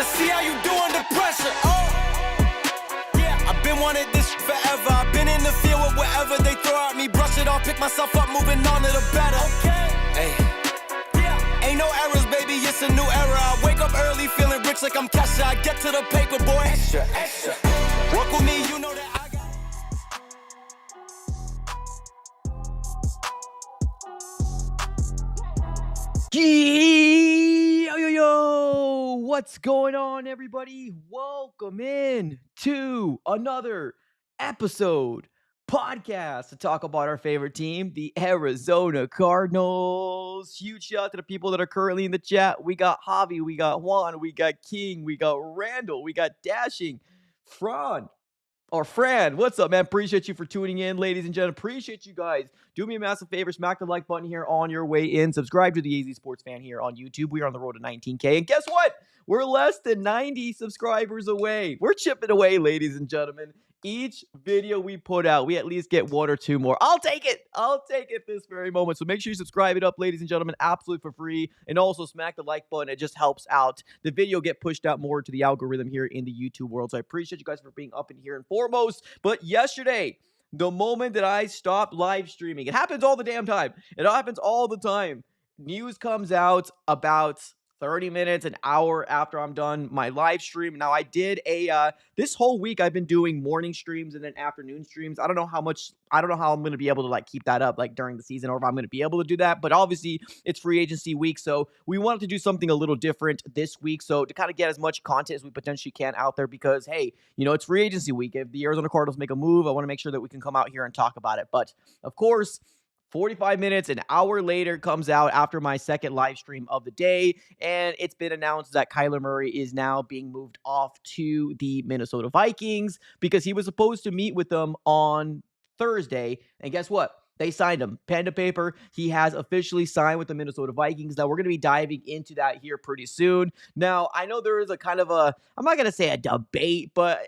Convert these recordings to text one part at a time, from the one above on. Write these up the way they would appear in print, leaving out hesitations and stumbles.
Let's see how you do under pressure. Yeah, I've been wanting this forever. I've been in the field with whatever they throw at me. Brush it off, pick myself up, moving on to the better. Hey. Yeah. Ain't no errors, baby, it's a new era. I wake up early, feeling rich like I'm Kesha. I get to the paper, boy. Extra. Work with me, you know that I got. Yo, what's going on, everybody? Welcome in to another episode podcast to talk about our favorite team, the Arizona Cardinals. Huge shout out to the people that are currently in the chat. We got Javi, we got Juan, we got King, we got Randall, we got Dashing, Fran. What's up, man? Appreciate you for tuning in, ladies and gentlemen. Appreciate you guys. Do me a massive favor, smack the like button here on your way in. Subscribe to the AZ Sports Fan here on YouTube. We are on the road to 19K. And guess what? We're less than 90 subscribers away. We're chipping away, ladies and gentlemen. Each video we put out, we at least get one or two more. I'll take it this very moment. So make sure you subscribe it up, ladies and gentlemen, absolutely for free. And also smack the like button. It just helps out the video get pushed out more to the algorithm here in the YouTube world. So I appreciate you guys for being up in here and foremost. But yesterday, the moment that I stopped live streaming, it happens all the damn time. It happens all the time. News comes out about 30 minutes, an hour after I'm done my live stream. Now, I did this whole week I've been doing morning streams and then afternoon streams. I don't know how I'm going to be able to keep that up during the season, or if I'm going to be able to do that. But obviously it's free agency week, so we wanted to do something a little different this week. So to kind of get as much content as we potentially can out there, because hey, it's free agency week. If the Arizona Cardinals make a move, I want to make sure that we can come out here and talk about it. But of course, 45 minutes, an hour later comes out after my second live stream of the day, and it's been announced that Kyler Murray is now being moved off to the Minnesota Vikings because he was supposed to meet with them on Thursday, and guess what? They signed him. Pen to paper, he has officially signed with the Minnesota Vikings. Now, we're going to be diving into that here pretty soon. Now, I know there is a kind of I'm not going to say a debate, but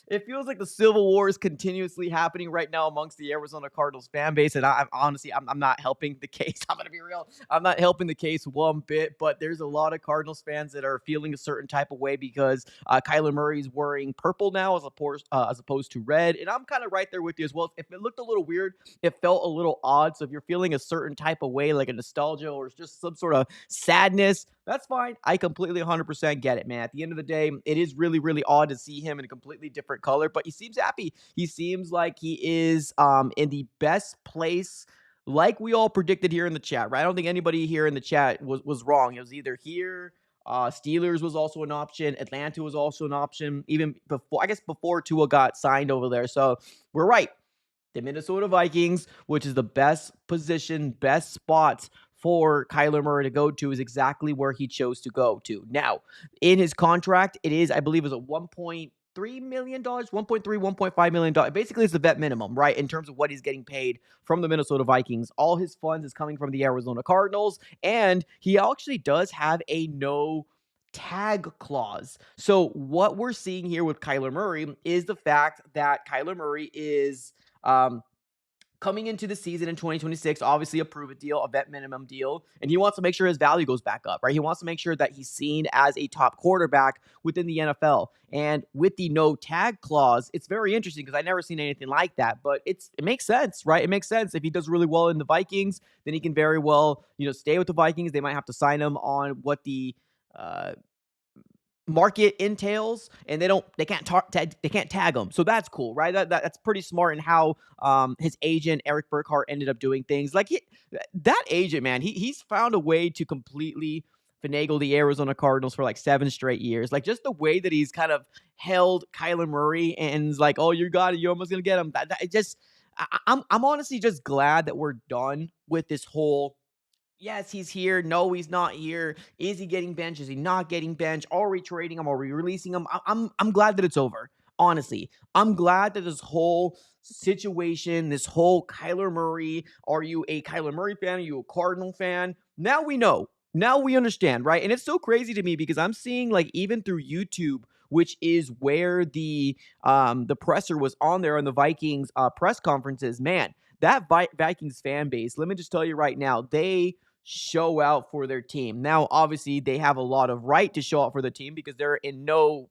it feels like the Civil War is continuously happening right now amongst the Arizona Cardinals fan base, and I'm honestly not helping the case. I'm going to be real. I'm not helping the case one bit, but there's a lot of Cardinals fans that are feeling a certain type of way because Kyler Murray is wearing purple now as opposed to red, and I'm kind of right there with you as well. If it looked a little weird, it felt a little odd, so if you're feeling a certain type of way, like a nostalgia or just some sort of sadness, that's fine. I completely 100% get it, man. At the end of the day, it is really, really odd to see him in a completely different color, but he seems happy. He seems like he is in the best place, like we all predicted here in the chat, right? I don't think anybody here in the chat was wrong. It was either here, Steelers was also an option, Atlanta was also an option, even before Tua got signed over there. So we're right. The Minnesota Vikings, which is the best position, best spot for Kyler Murray to go to, is exactly where he chose to go to. Now, in his contract, it is, I believe, is a $1.3 million, $1.5 million. Basically, it's the vet minimum, right? In terms of what he's getting paid from the Minnesota Vikings. All his funds is coming from the Arizona Cardinals, and he actually does have a no tag clause. So what we're seeing here with Kyler Murray is the fact that Kyler Murray is coming into the season in 2026, obviously a prove-it deal, a vet minimum deal, and he wants to make sure his value goes back up, right? He wants to make sure that he's seen as a top quarterback within the NFL. And with the no tag clause, it's very interesting because I've never seen anything like that, but it makes sense, right? It makes sense. If he does really well in the Vikings, then he can very well, stay with the Vikings. They might have to sign him on what the market entails, and they can't tag him, so that's cool, right? That's pretty smart in how his agent Eric Burkhart ended up doing things. That agent, man, he's found a way to completely finagle the Arizona Cardinals for 7 straight years. Just the way that he's kind of held Kyler Murray and is like, oh, you got it, you're almost gonna get him. I'm honestly just glad that we're done with this whole, yes, he's here. No, he's not here. Is he getting benched? Is he not getting benched? Are we trading him? Are we releasing him? I'm glad that it's over. Honestly, I'm glad that this whole situation, this whole Kyler Murray, are you a Kyler Murray fan? Are you a Cardinal fan? Now we know. Now we understand, right? And it's so crazy to me because I'm seeing even through YouTube, which is where the presser was on there on the Vikings press conferences, man, that Vikings fan base, let me just tell you right now, they show out for their team. Now, obviously, they have a lot of right to show out for the team because they're in no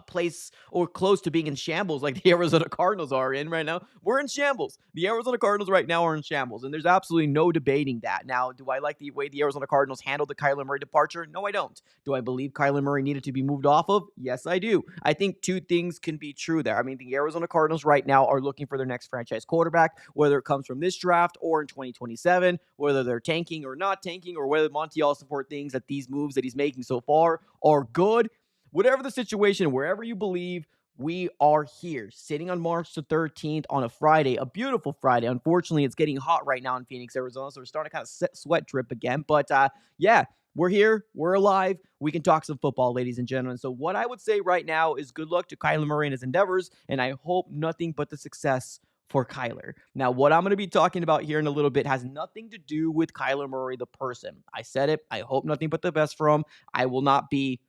place or close to being in shambles like the Arizona Cardinals are in right now. We're in shambles. The Arizona Cardinals right now are in shambles, and there's absolutely no debating that. Now, do I like the way the Arizona Cardinals handled the Kyler Murray departure? No, I don't. Do I believe Kyler Murray needed to be moved off of? Yes, I do. I think two things can be true there. I mean, the Arizona Cardinals right now are looking for their next franchise quarterback, whether it comes from this draft or in 2027, whether they're tanking or not tanking, or whether Montiel support things that these moves that he's making so far are good. Whatever the situation, wherever you believe, we are here sitting on March the 13th on a Friday, a beautiful Friday. Unfortunately, it's getting hot right now in Phoenix, Arizona, so we're starting to kind of sweat drip again. But yeah, we're here. We're alive. We can talk some football, ladies and gentlemen. So what I would say right now is good luck to Kyler Murray and his endeavors, and I hope nothing but the success for Kyler. Now, what I'm going to be talking about here in a little bit has nothing to do with Kyler Murray, the person. I said it. I hope nothing but the best for him. I will not be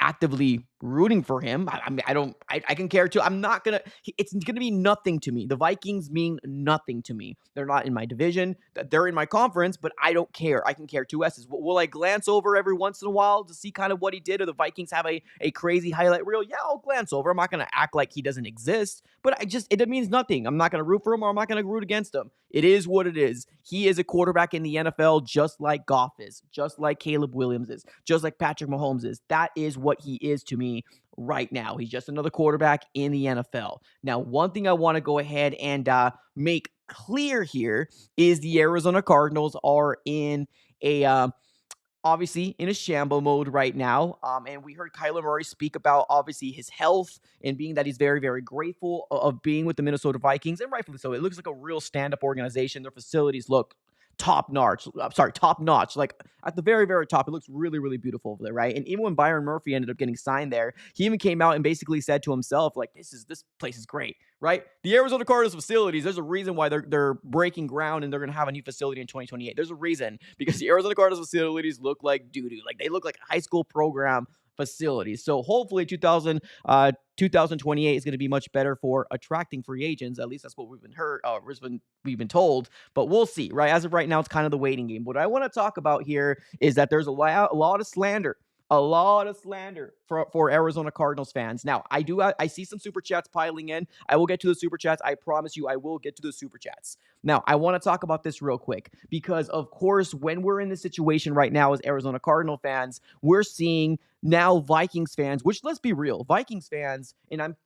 actively rooting for him. I mean, I can care too. I'm not gonna. It's gonna be nothing to me. The Vikings mean nothing to me. They're not in my division. They're in my conference, but I don't care. I can care two S's. Will I glance over every once in a while to see kind of what he did, or the Vikings have a crazy highlight reel? Yeah, I'll glance over. I'm not gonna act like he doesn't exist, but it means nothing. I'm not gonna root for him, or I'm not gonna root against him. It is what it is. He is a quarterback in the NFL, just like Goff is, just like Caleb Williams is, just like Patrick Mahomes is. That is what he is to me right now. He's just another quarterback in the NFL. Now, one thing I want to go ahead and make clear here is the Arizona Cardinals are in a obviously in a shamble mode right now. And we heard Kyler Murray speak about obviously his health and being that he's very, very grateful of being with the Minnesota Vikings, and rightfully so. It looks like a real stand-up organization. Their facilities look top notch. I'm sorry, top notch. Like at the very, very top, it looks really, really beautiful over there, right? And even when Byron Murphy ended up getting signed there, he even came out and basically said to himself, like, this place is great, right? The Arizona Cardinals facilities, there's a reason why they're breaking ground and they're gonna have a new facility in 2028. There's a reason, because the Arizona Cardinals facilities look like doo-doo. Like they look like high school program facilities. So hopefully 2028 is going to be much better for attracting free agents. At least that's what we've been told, but we'll see, right? As of right now, it's kind of the waiting game. What I want to talk about here is that there's a lot of slander. A lot of slander for Arizona Cardinals fans. Now, I see some super chats piling in. I will get to the super chats. I promise you, I will get to the super chats. Now, I want to talk about this real quick because, of course, when we're in this situation right now as Arizona Cardinal fans, we're seeing now Vikings fans, which, let's be real, Vikings fans, and I'm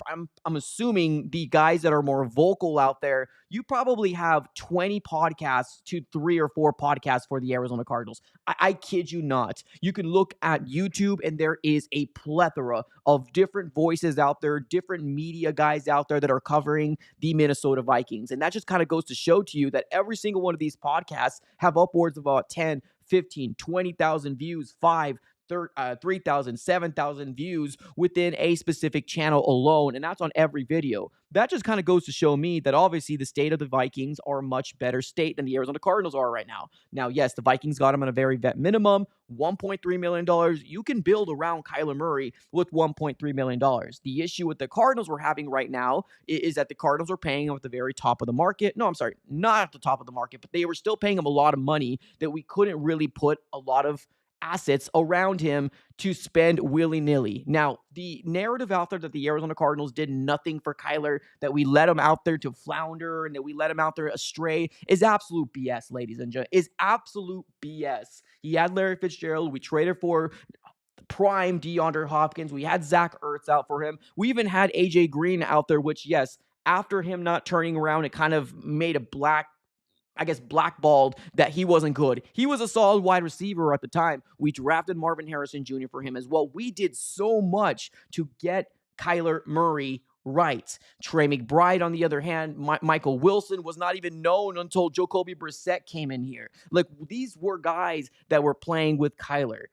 assuming the guys that are more vocal out there, you probably have 20 podcasts to 3 or 4 podcasts for the Arizona Cardinals. I kid you not. You can look at YouTube and there is a plethora of different voices out there, different media guys out there that are covering the Minnesota Vikings. And that just kind of goes to show to you that every single one of these podcasts have upwards of about 10, 15, 20,000 views, 3,000, 7,000 views within a specific channel alone, and that's on every video. That just kind of goes to show me that obviously the state of the Vikings are a much better state than the Arizona Cardinals are right now. Now, yes, the Vikings got him on a very vet minimum, $1.3 million. You can build around Kyler Murray with $1.3 million. The issue with the Cardinals we're having right now is that the Cardinals are paying him at the very top of the market. No, I'm sorry, not at the top of the market, but they were still paying him a lot of money that we couldn't really put a lot of assets around him to spend willy-nilly. Now, the narrative out there that the Arizona Cardinals did nothing for Kyler, that we let him out there to flounder and that we let him out there astray is absolute BS, ladies and gentlemen. Is absolute BS. He had Larry Fitzgerald. We traded for prime DeAndre Hopkins. We had Zach Ertz out for him. We even had AJ Green out there, which, yes, after him not turning around, it kind of made a blackballed that he wasn't good. He was a solid wide receiver at the time. We drafted Marvin Harrison Jr. for him as well. We did so much to get Kyler Murray right. Trey McBride, on the other hand, Michael Wilson was not even known until Jacoby Brissett came in here. Like, these were guys that were playing with Kyler.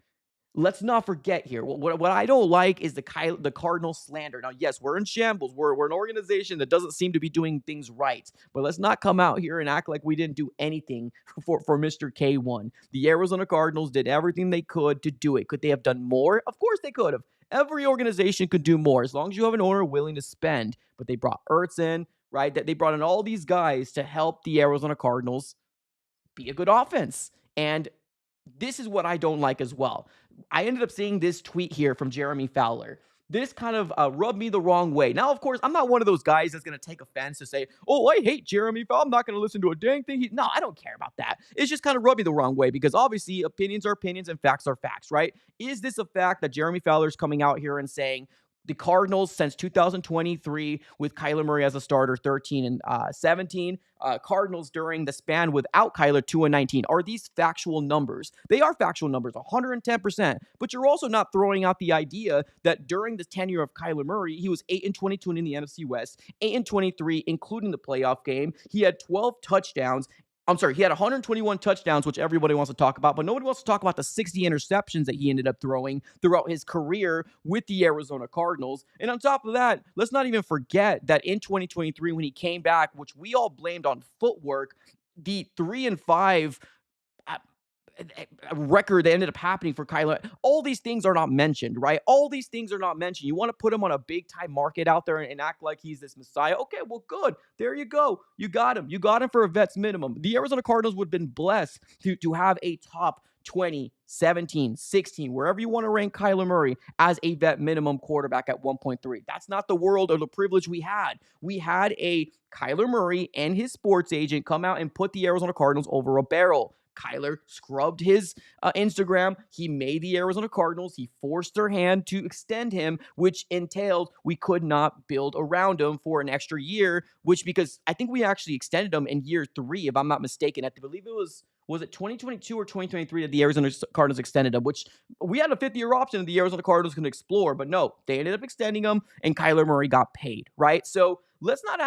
Let's not forget here. What I don't like is the Cardinal slander. Now, yes, we're in shambles. We're an organization that doesn't seem to be doing things right. But let's not come out here and act like we didn't do anything for Mr. K1. The Arizona Cardinals did everything they could to do it. Could they have done more? Of course they could have. Every organization could do more as long as you have an owner willing to spend. But they brought Ertz in, right? They brought in all these guys to help the Arizona Cardinals be a good offense. And This is what I don't like as well. I ended up seeing this tweet here from Jeremy Fowler. This kind of rubbed me the wrong way. Now, of course, I'm not one of those guys that's going to take offense to say, oh, I hate Jeremy Fowler. I'm not going to listen to a dang thing. No, I don't care about that. It's just kind of rubbed me the wrong way because obviously opinions are opinions and facts are facts, right? Is this a fact that Jeremy Fowler's coming out here and saying, the Cardinals since 2023 with Kyler Murray as a starter, 13 and 17. Cardinals during the span without Kyler, 2 and 19. Are these factual numbers? They are factual numbers, 110%. But you're also not throwing out the idea that during the tenure of Kyler Murray, he was 8 and 22 in the NFC West, 8 and 23, including the playoff game. He had 12 touchdowns. I'm sorry, he had 121 touchdowns, which everybody wants to talk about, but nobody wants to talk about the 60 interceptions that he ended up throwing throughout his career with the Arizona Cardinals. And on top of that, let's not even forget that in 2023, when he came back, which we all blamed on footwork, the 3-5 uh, record that ended up happening for Kyler. All these things are not mentioned, right? All these things are not mentioned. You want to put him on a big time market out there and act like he's this messiah. Okay, well, good. There you go. You got him. You got him for a vet's minimum. The Arizona Cardinals would have been blessed to have a top 20, 17, 16, wherever you want to rank Kyler Murray as a vet minimum quarterback at 1.3. That's not the world or the privilege we had. We had a Kyler Murray and his sports agent come out and put the Arizona Cardinals over a barrel. Kyler scrubbed his Instagram. He made the Arizona Cardinals. He forced their hand to extend him, which entailed we could not build around him for an extra year, which because I think we actually extended him in year 3, if I'm not mistaken. I believe it was it 2022 or 2023 that the Arizona Cardinals extended him, which we had a 5th-year option that the Arizona Cardinals can explore, but no, they ended up extending him, and Kyler Murray got paid, right? So let's not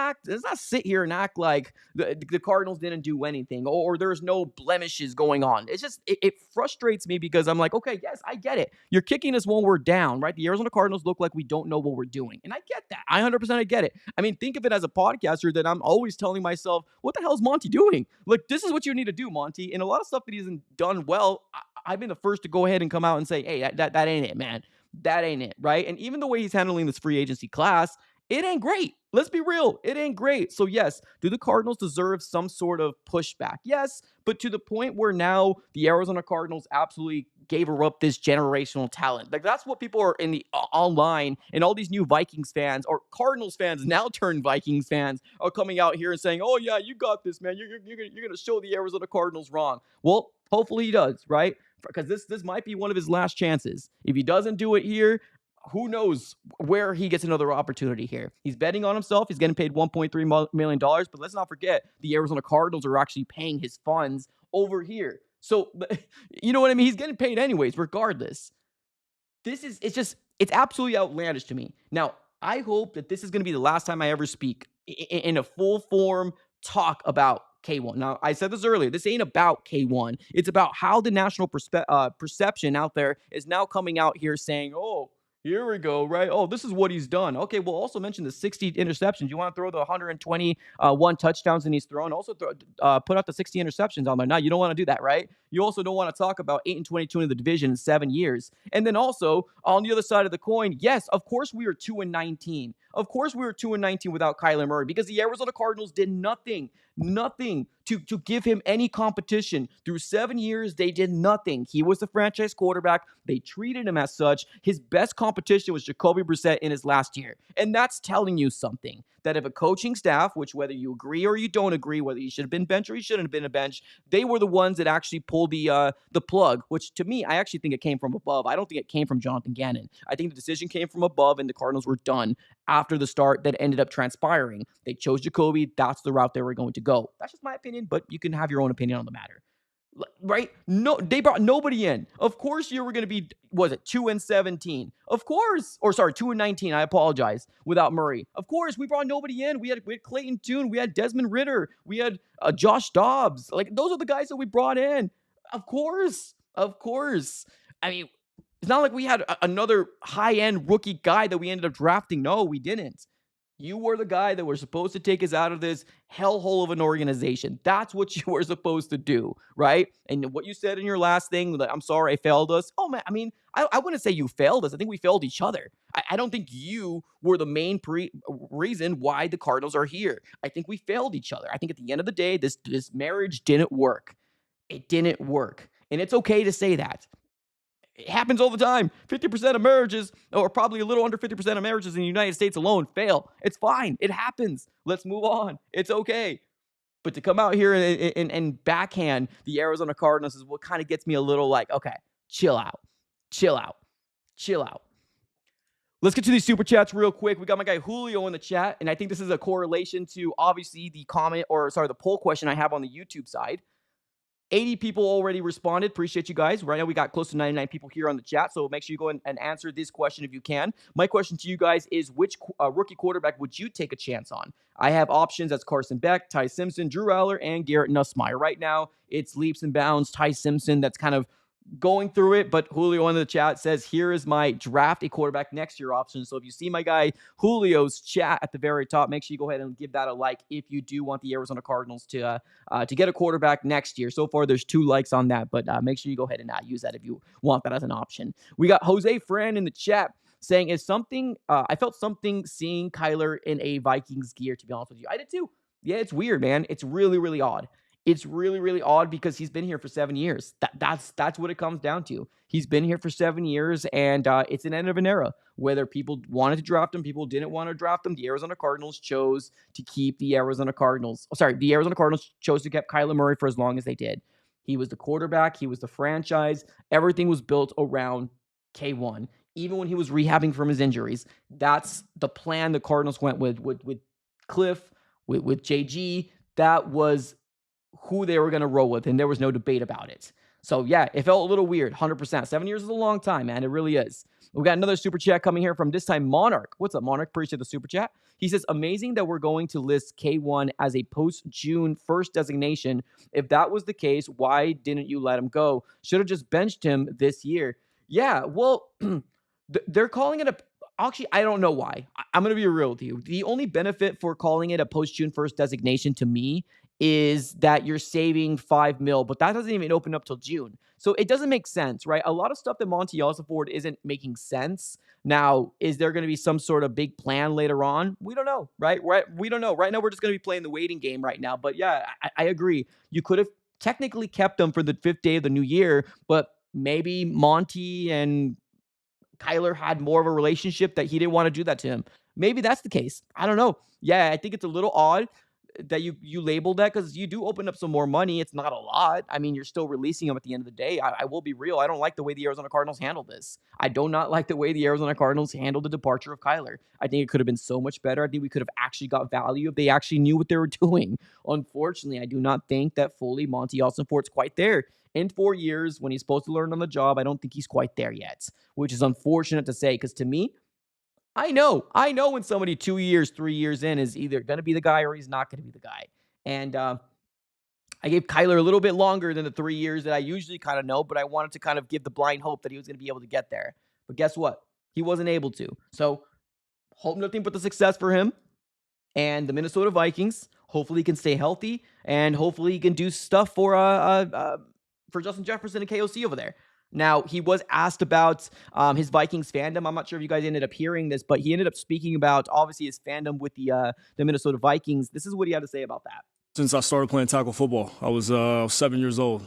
sit here and act like the Cardinals didn't do anything or there's no blemishes going on. It's just, it frustrates me because I'm like, okay, yes, I get it. You're kicking us when we're down, right? The Arizona Cardinals look like we don't know what we're doing. And I get that. I 100% I get it. I mean, think of it as a podcaster that I'm always telling myself, what the hell is Monty doing? Like, this is what you need to do, Monty. And a lot of stuff that he hasn't done well, I've been the first to go ahead and come out and say, hey, that ain't it, man. That ain't it, right? And even the way he's handling this free agency class, it ain't great. Let's be real. It ain't great. So, yes, do the Cardinals deserve some sort of pushback? Yes, but to the point where now the Arizona Cardinals absolutely gave her up this generational talent. Like, that's what people are in the online, and all these new Vikings fans or Cardinals fans now turned Vikings fans are coming out here and saying, oh, yeah, you got this, man. You're going to show the Arizona Cardinals wrong. Well, hopefully he does, right? Because this might be one of his last chances. If he doesn't do it here, who knows where he gets another opportunity here. He's betting on himself. He's getting paid $1.3 million, but let's not forget the Arizona Cardinals are actually paying his funds over here. So, you know what I mean? He's getting paid anyways, regardless. It's absolutely outlandish to me. Now, I hope that this is going to be the last time I ever speak in a full form talk about K1. Now, I said this earlier. This ain't about K1. It's about how the national perception out there is now coming out here saying, oh, here we go, right? Oh, this is what he's done. Okay, we'll also mention the 60 interceptions. You want to throw the 121 touchdowns and he's thrown. Also, put out the 60 interceptions on there. Now, you don't want to do that, right? You also don't want to talk about 8 and 22 in the division in 7 years. And then also, on the other side of the coin, yes, of course we were 2 and 19. Of course we were 2 and 19 without Kyler Murray because the Arizona Cardinals did nothing to give him any competition. Through 7 years, they did nothing. He was the franchise quarterback. They treated him as such. His best competition was Jacoby Brissett in his last year. And that's telling you something. That if a coaching staff, which whether you agree or you don't agree, whether he should have been benched or he shouldn't have been a bench, they were the ones that actually pulled the plug, which to me, I actually think it came from above. I don't think it came from Jonathan Gannon. I think the decision came from above and the Cardinals were done after the start that ended up transpiring. They chose Jacoby. That's the route they were going to go. That's just my opinion, but you can have your own opinion on the matter. Right? No, they brought nobody in. Of course, you were going to be, was it 2 and 17? Of course, or sorry, 2 and 19. I apologize. Without Murray, of course, we brought nobody in. We had Clayton Tune, we had Desmond Ritter, we had Josh Dobbs. Like those are the guys that we brought in. Of course, of course. I mean, it's not like we had another high-end rookie guy that we ended up drafting. No, we didn't. You were the guy that was supposed to take us out of this hellhole of an organization. That's what you were supposed to do, right? And what you said in your last thing, that I'm sorry I failed us. Oh, man, I mean, I wouldn't say you failed us. I think we failed each other. I don't think you were the main reason why the Cardinals are here. I think we failed each other. I think at the end of the day, this marriage didn't work. It didn't work. And it's okay to say that. It happens all the time. 50% of marriages, or probably a little under 50% of marriages in the United States alone, fail. It's fine. It happens. Let's move on. It's okay. But to come out here and backhand the Arizona Cardinals is what kind of gets me a little like, okay, chill out, chill out, chill out. Let's get to these super chats real quick. We got my guy Julio in the chat, and I think this is a correlation to obviously the the poll question I have on the YouTube side. 80 people already responded. Appreciate you guys. Right now, we got close to 99 people here on the chat, so make sure you go and answer this question if you can. My question to you guys is, which rookie quarterback would you take a chance on? I have options. That's Carson Beck, Ty Simpson, Drew Aller, and Garrett Nussmeier. Right now, it's leaps and bounds. Ty Simpson, that's kind of going through it, but Julio in the chat says, here is my draft a quarterback next year option. So if you see my guy Julio's chat at the very top, make sure you go ahead and give that a like if you do want the Arizona Cardinals to get a quarterback next year. So far, there's 2 likes on that, but make sure you go ahead and use that if you want that as an option. We got Jose Fran in the chat saying, I felt something seeing Kyler in a Vikings gear, to be honest with you. I did too. Yeah, it's weird, man. It's really, really odd. It's really, really odd because he's been here for 7 years. That's what it comes down to. He's been here for 7 years, and it's an end of an era. Whether people wanted to draft him, people didn't want to draft him, the Arizona Cardinals chose to keep the Arizona Cardinals. The Arizona Cardinals chose to keep Kyler Murray for as long as they did. He was the quarterback. He was the franchise. Everything was built around K1. Even when he was rehabbing from his injuries, that's the plan the Cardinals went with Cliff, with JG. That was who they were going to roll with, and there was no debate about it. So, yeah, it felt a little weird, 100%. 7 years is a long time, man. It really is. We got another super chat coming here from this time Monarch. What's up, Monarch? Appreciate the super chat. He says, amazing that we're going to list K1 as a post-June 1st designation. If that was the case, why didn't you let him go? Should have just benched him this year. Yeah, well, they're calling it a... Actually, I don't know why. I'm going to be real with you. The only benefit for calling it a post-June 1st designation to me is that you're saving $5 million, but that doesn't even open up till June. So it doesn't make sense, right? A lot of stuff that Monty Ossenford isn't making sense. Now, is there going to be some sort of big plan later on? We don't know, right? We don't know. Right now, we're just going to be playing the waiting game right now. But yeah, I agree. You could have technically kept them for the 5th day of the new year, but maybe Monty and Kyler had more of a relationship that he didn't want to do that to him. Maybe that's the case. I don't know. Yeah, I think it's a little odd that you labeled that, because you do open up some more money. It's not a lot. I mean, you're still releasing them at the end of the day. I will be real. I don't like the way the Arizona Cardinals handled this. I do not like the way the Arizona Cardinals handled the departure of Kyler. I think it could have been so much better. I think we could have actually got value if they actually knew what they were doing. Unfortunately, I do not think that fully Monty Ossenfort's quite there. In 4 years, when he's supposed to learn on the job, I don't think he's quite there yet, which is unfortunate to say, because to me, I know when somebody 2 years, 3 years in is either going to be the guy or he's not going to be the guy. And I gave Kyler a little bit longer than the 3 years that I usually kind of know, but I wanted to kind of give the blind hope that he was going to be able to get there. But guess what? He wasn't able to. So hope nothing but the success for him and the Minnesota Vikings. Hopefully he can stay healthy, and hopefully he can do stuff for Justin Jefferson and KOC over there. Now, he was asked about his Vikings fandom. I'm not sure if you guys ended up hearing this, but he ended up speaking about, obviously, his fandom with the Minnesota Vikings. This is what he had to say about that. Since I started playing tackle football, I was 7 years old.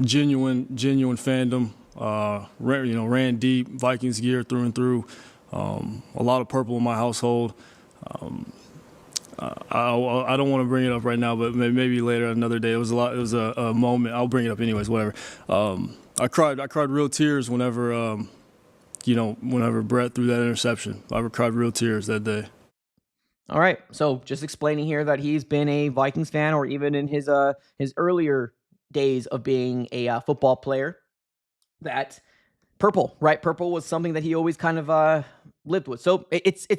Genuine fandom. Ran deep, Vikings gear through and through. A lot of purple in my household. I don't want to bring it up right now, but maybe later, another day. It was a moment. I'll bring it up anyways. Whatever. I cried real tears whenever Brett threw that interception. I cried real tears that day. All right. So just explaining here that he's been a Vikings fan, or even in his earlier days of being a football player, that purple, right? Purple was something that he always kind of lived with. So it's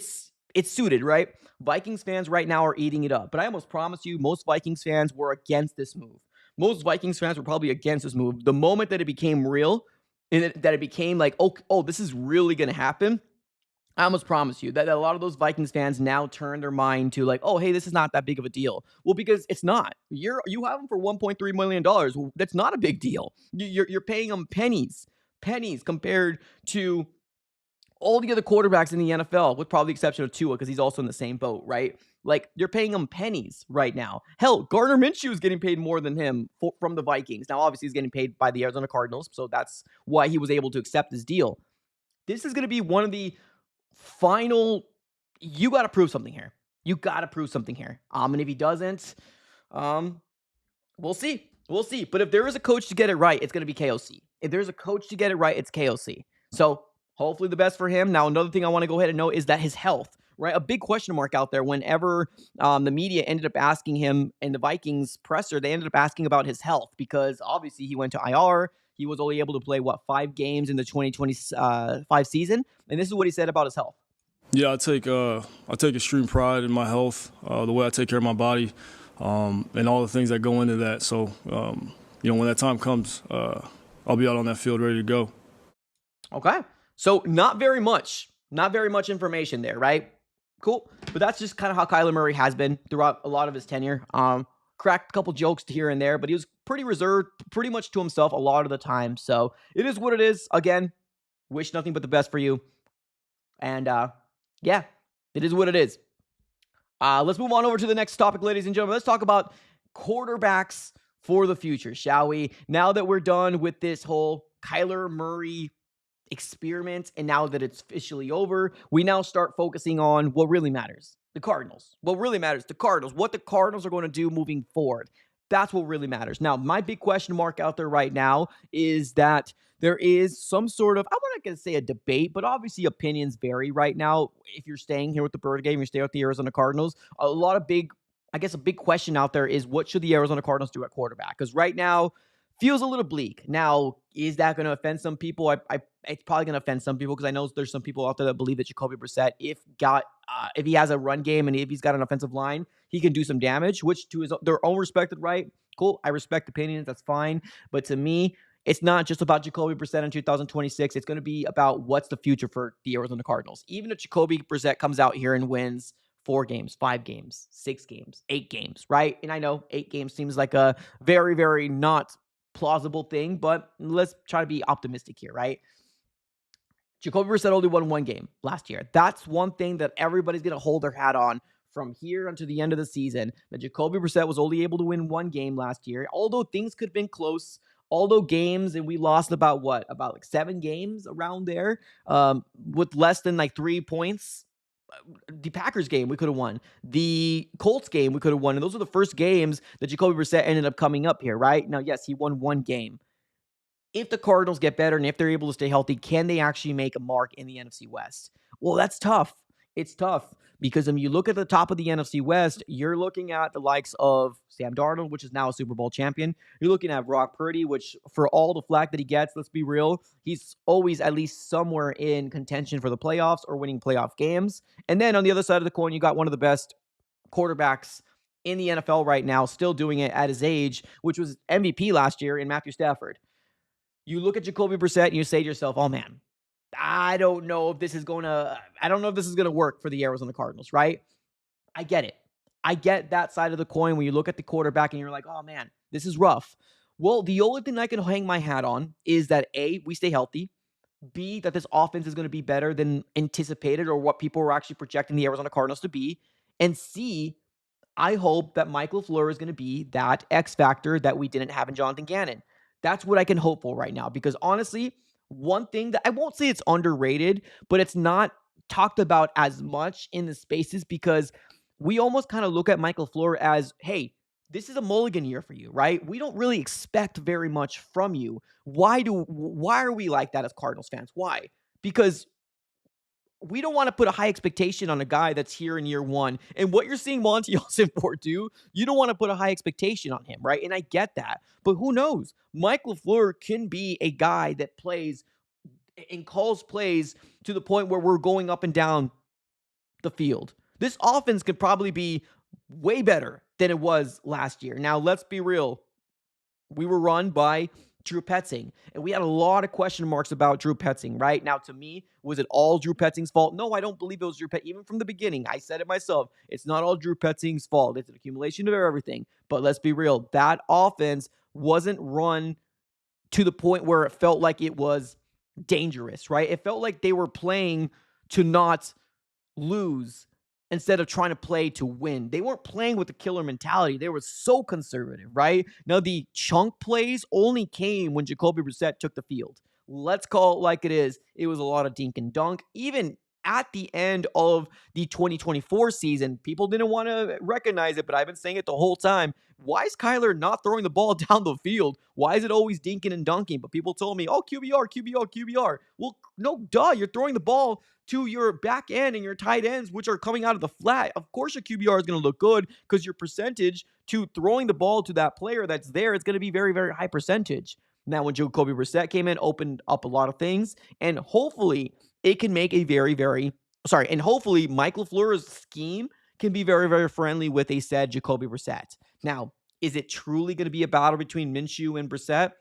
suited, right? Vikings fans right now are eating it up. But I almost promise you, most Vikings fans were against this move. Most Vikings fans were probably against this move. The moment that it became real, and that it became like, oh, this is really going to happen, I almost promise you that a lot of those Vikings fans now turn their mind to like, oh, hey, this is not that big of a deal. Well, because it's not. You have them for $1.3 million. Well, that's not a big deal. You're paying them pennies compared to All the other quarterbacks in the NFL, with probably the exception of Tua, because he's also in the same boat, right? Like, you're paying him pennies right now. Hell, Gardner Minshew is getting paid more than him from the Vikings. Now, obviously, he's getting paid by the Arizona Cardinals, so that's why he was able to accept this deal. This is going to be one of the final. You got to prove something here. You got to prove something here. And if he doesn't, we'll see. We'll see. But if there is a coach to get it right, it's going to be KOC. If there's a coach to get it right, it's KOC. So hopefully the best for him. Now, another thing I want to go ahead and note is that his health, right? A big question mark out there whenever the media ended up asking him in the Vikings presser, they ended up asking about his health because obviously he went to IR. He was only able to play, 5 games in the 2025 season? And this is what he said about his health. Yeah, I take extreme pride in my health, the way I take care of my body, and all the things that go into that. So, when that time comes, I'll be out on that field ready to go. Okay. So not very much information there, right? Cool. But that's just kind of how Kyler Murray has been throughout a lot of his tenure. Cracked a couple jokes here and there, but he was pretty reserved, pretty much to himself a lot of the time. So it is what it is. Again, wish nothing but the best for you. And yeah, it is what it is. Let's move on over to the next topic, ladies and gentlemen. Let's talk about quarterbacks for the future, shall we? Now that we're done with this whole Kyler Murray experiment, and now that it's officially over, we now start focusing on what really matters. The Cardinals. What really matters, the Cardinals. What the Cardinals are going to do moving forward. That's what really matters. Now, my big question mark out there right now is that there is some sort of, I'm not going to say a debate, but obviously opinions vary right now. If you're staying here with the Bird game, you stay with the Arizona Cardinals, a big question out there is what should the Arizona Cardinals do at quarterback? Because right now, feels a little bleak. Now, is that going to offend some people? It's probably going to offend some people because I know there's some people out there that believe that Jacoby Brissett, if he has a run game and if he's got an offensive line, he can do some damage, which to their own respected right. Cool. I respect opinions. That's fine. But to me, it's not just about Jacoby Brissett in 2026. It's going to be about what's the future for the Arizona Cardinals. Even if Jacoby Brissett comes out here and wins 4 games, 5 games, 6 games, 8 games, right? And I know 8 games seems like a very, very not plausible thing, but let's try to be optimistic here, right? Jacoby Brissett only won 1 game last year. That's one thing that everybody's going to hold their hat on from here until the end of the season, that Jacoby Brissett was only able to win 1 game last year, although things could have been close, although games, and we lost about 7 games around there, with less than 3 points. The Packers game we could have won. The Colts game we could have won. And those are the first games that Jacoby Brissett ended up coming up here, right? Now, yes, he won 1 game. If the Cardinals get better and if they're able to stay healthy, can they actually make a mark in the NFC West? Well, that's tough. It's tough because when you look at the top of the NFC West, you're looking at the likes of Sam Darnold, which is now a Super Bowl champion. You're looking at Brock Purdy, which for all the flack that he gets, let's be real, he's always at least somewhere in contention for the playoffs or winning playoff games. And then on the other side of the coin, you got one of the best quarterbacks in the NFL right now, still doing it at his age, which was MVP last year in Matthew Stafford. You look at Jacoby Brissett and you say to yourself, oh man, I don't know if this is going to work for the Arizona Cardinals, right? I get it. I get that side of the coin when you look at the quarterback and you're like, oh man, this is rough. Well, the only thing I can hang my hat on is that A, we stay healthy. B, that this offense is going to be better than anticipated or what people were actually projecting the Arizona Cardinals to be. And C, I hope that Mike LaFleur is going to be that X factor that we didn't have in Jonathan Gannon. That's what I can hope for right now because honestly, one thing that I won't say it's underrated, but it's not talked about as much in the spaces because we almost kind of look at Mike LaFleur as, hey, this is a mulligan year for you, right? We don't really expect very much from you. Why are we like that as Cardinals fans? Why? Because we don't want to put a high expectation on a guy that's here in year 1. And what you're seeing Monty Ossenfort do, you don't want to put a high expectation on him, right? And I get that. But who knows? Mike LaFleur can be a guy that plays and calls plays to the point where we're going up and down the field. This offense could probably be way better than it was last year. Now, let's be real. We were run by Drew Petzing, and we had a lot of question marks about Drew Petzing, right? Now, to me, was it all Drew Petzing's fault? No, I don't believe it was Drew Petzing. Even from the beginning, I said it myself. It's not all Drew Petzing's fault. It's an accumulation of everything. But let's be real. That offense wasn't run to the point where it felt like it was dangerous, right? It felt like they were playing to not lose instead of trying to play to win. They weren't playing with the killer mentality. They were so conservative, right? Now, the chunk plays only came when Jacoby Brissett took the field. Let's call it like it is. It was a lot of dink and dunk. Even at the end of the 2024 season, people didn't want to recognize it, but I've been saying it the whole time. Why is Kyler not throwing the ball down the field? Why is it always dinking and dunking? But people told me, oh, QBR, QBR, QBR. Well, no, duh. You're throwing the ball to your back end and your tight ends, which are coming out of the flat. Of course, your QBR is going to look good because your percentage to throwing the ball to that player that's there is going to be very, very high percentage. Now, when Jacoby Brissett came in, opened up a lot of things, and hopefully it can make a and hopefully Mike LaFleur's scheme can be very, very friendly with a said Jacoby Brissett. Now, is it truly going to be a battle between Minshew and Brissett?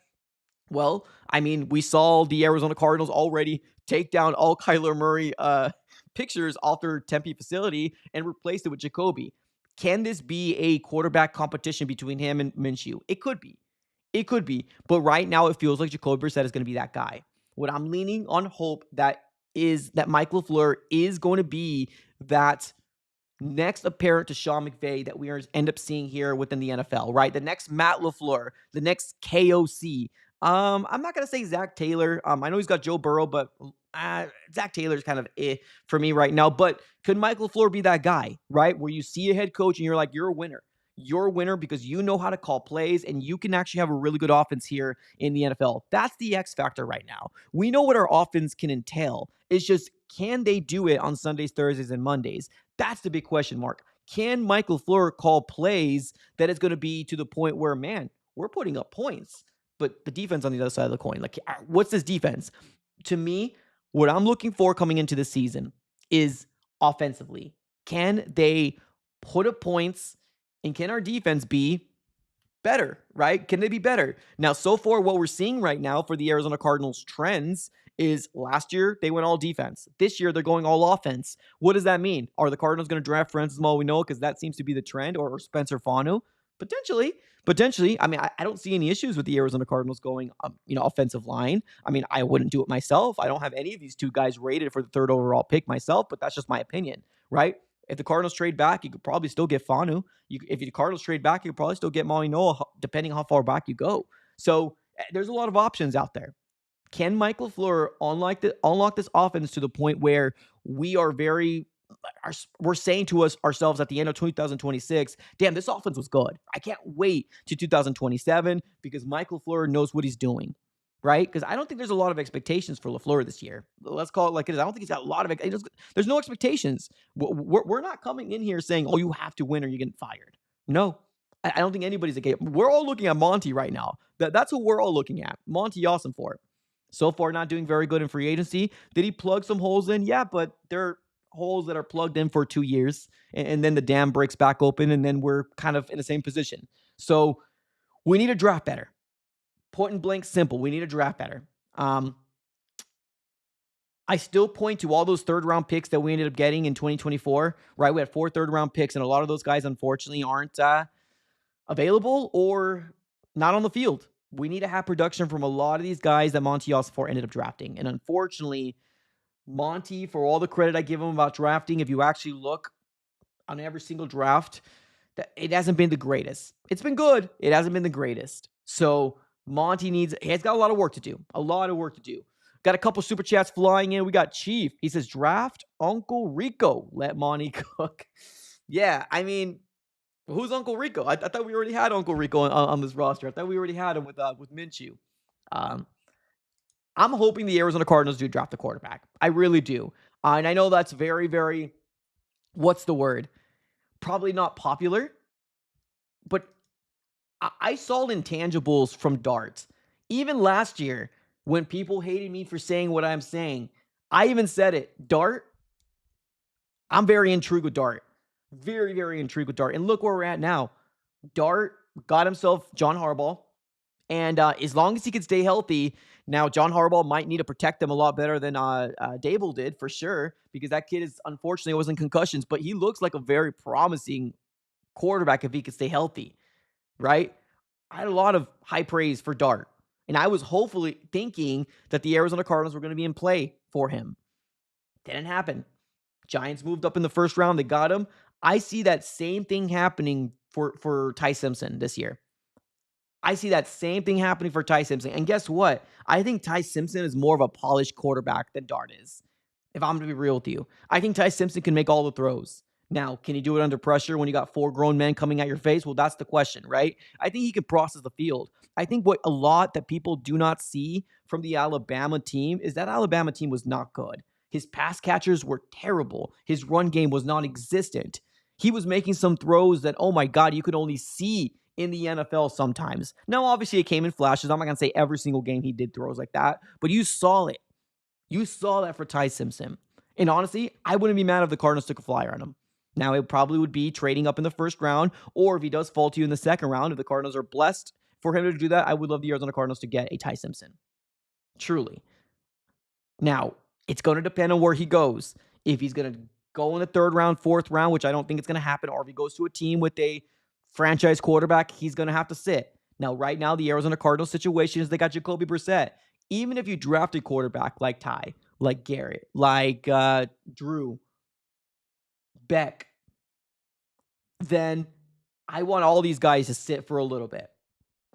Well, I mean, we saw the Arizona Cardinals already take down all Kyler Murray pictures off their Tempe facility and replace it with Jacoby. Can this be a quarterback competition between him and Minshew? It could be. It could be. But right now, it feels like Jacoby Brissett is going to be that guy. What I'm leaning on hope that is that Mike LaFleur is going to be that next apparent to Sean McVay that we end up seeing here within the NFL, right? The next Matt LaFleur, the next KOC. I'm not going to say Zach Taylor. I know he's got Joe Burrow, but Zach Taylor's kind of for me right now. But could Mike LaFleur be that guy, right? Where you see a head coach and you're like, you're a winner. You're a winner because you know how to call plays and you can actually have a really good offense here in the NFL. That's the X factor right now. We know what our offense can entail. It's just, can they do it on Sundays, Thursdays, and Mondays? That's the big question mark. Can Mike LaFleur call plays that is going to be to the point where, man, we're putting up points, but the defense on the other side of the coin, like, what's this defense? To me, what I'm looking for coming into the season is offensively. Can they put up points and can our defense be better, right? Can they be better? Now, so far, what we're seeing right now for the Arizona Cardinals trends is last year, they went all defense. This year, they're going all offense. What does that mean? Are the Cardinals going to draft Francis Mourinho because that seems to be the trend, or Spencer Fanu? Potentially. I mean, I don't see any issues with the Arizona Cardinals going, offensive line. I mean, I wouldn't do it myself. I don't have any of these two guys rated for the third overall pick myself, but that's just my opinion, right? If the Cardinals trade back, you could probably still get Fanu. If the Cardinals trade back, you could probably still get Mourinho, depending on how far back you go. So there's a lot of options out there. Can Mike LaFleur unlock this offense to the point where we're saying to ourselves at the end of 2026, damn, this offense was good. I can't wait to 2027 because Mike LaFleur knows what he's doing, right? Because I don't think there's a lot of expectations for LaFleur this year. Let's call it like it is. I don't think he's got a lot of there's no expectations. We're not coming in here saying, oh, you have to win or you're getting fired. No, I don't think anybody's okay. We're all looking at Monty right now. That's what we're all looking at. Monty Ossenfort. So far, not doing very good in free agency. Did he plug some holes in? Yeah, but they're holes that are plugged in for 2 years, and then the dam breaks back open, and then we're kind of in the same position. So we need to draft better. Point and blank, simple. We need to draft better. I still point to all those third-round picks that we ended up getting in 2024, right? We had 4 third-round picks, and a lot of those guys, unfortunately, aren't available or not on the field. We need to have production from a lot of these guys that Monty Ossenfort ended up drafting. And unfortunately, Monty, for all the credit I give him about drafting, if you actually look on every single draft, it hasn't been the greatest. It's been good. It hasn't been the greatest. So Monty has got a lot of work to do. Got a couple super chats flying in. We got Chief. He says, draft Uncle Rico. Let Monty cook. Yeah, I mean, who's Uncle Rico? I thought we already had Uncle Rico on this roster. I thought we already had him with Minshew. I'm hoping the Arizona Cardinals do draft the quarterback. I really do. And I know that's very, very, what's the word? Probably not popular. But I saw intangibles from Dart. Even last year, when people hated me for saying what I'm saying, I even said it. Dart, I'm very intrigued with Dart. Very, very intrigued with Dart. And look where we're at now. Dart got himself John Harbaugh. And as long as he can stay healthy, now John Harbaugh might need to protect him a lot better than Dable did, for sure, because that kid unfortunately was in concussions. But he looks like a very promising quarterback if he could stay healthy, right? I had a lot of high praise for Dart. And I was hopefully thinking that the Arizona Cardinals were going to be in play for him. Didn't happen. Giants moved up in the first round. They got him. I see that same thing happening for Ty Simpson this year. I see that same thing happening for Ty Simpson. And guess what? I think Ty Simpson is more of a polished quarterback than Dart is. If I'm going to be real with you, I think Ty Simpson can make all the throws. Now, can he do it under pressure when you got 4 grown men coming at your face? Well, that's the question, right? I think he can process the field. I think what a lot that people do not see from the Alabama team is that Alabama team was not good. His pass catchers were terrible. His run game was non-existent. He was making some throws that, oh my God, you could only see in the NFL sometimes. Now, obviously, it came in flashes. I'm not going to say every single game he did throws like that, but you saw it. You saw that for Ty Simpson. And honestly, I wouldn't be mad if the Cardinals took a flyer on him. Now, it probably would be trading up in the first round, or if he does fall to you in the second round, if the Cardinals are blessed for him to do that, I would love the Arizona Cardinals to get a Ty Simpson. Truly. Now, it's going to depend on where he goes. If he's going to go in the third round, fourth round, which I don't think it's going to happen, or if he goes to a team with a franchise quarterback, he's going to have to sit. Now, right now, the Arizona Cardinals situation is they got Jacoby Brissett. Even if you draft a quarterback like Ty, like Garrett, like Drew, Beck, then I want all these guys to sit for a little bit.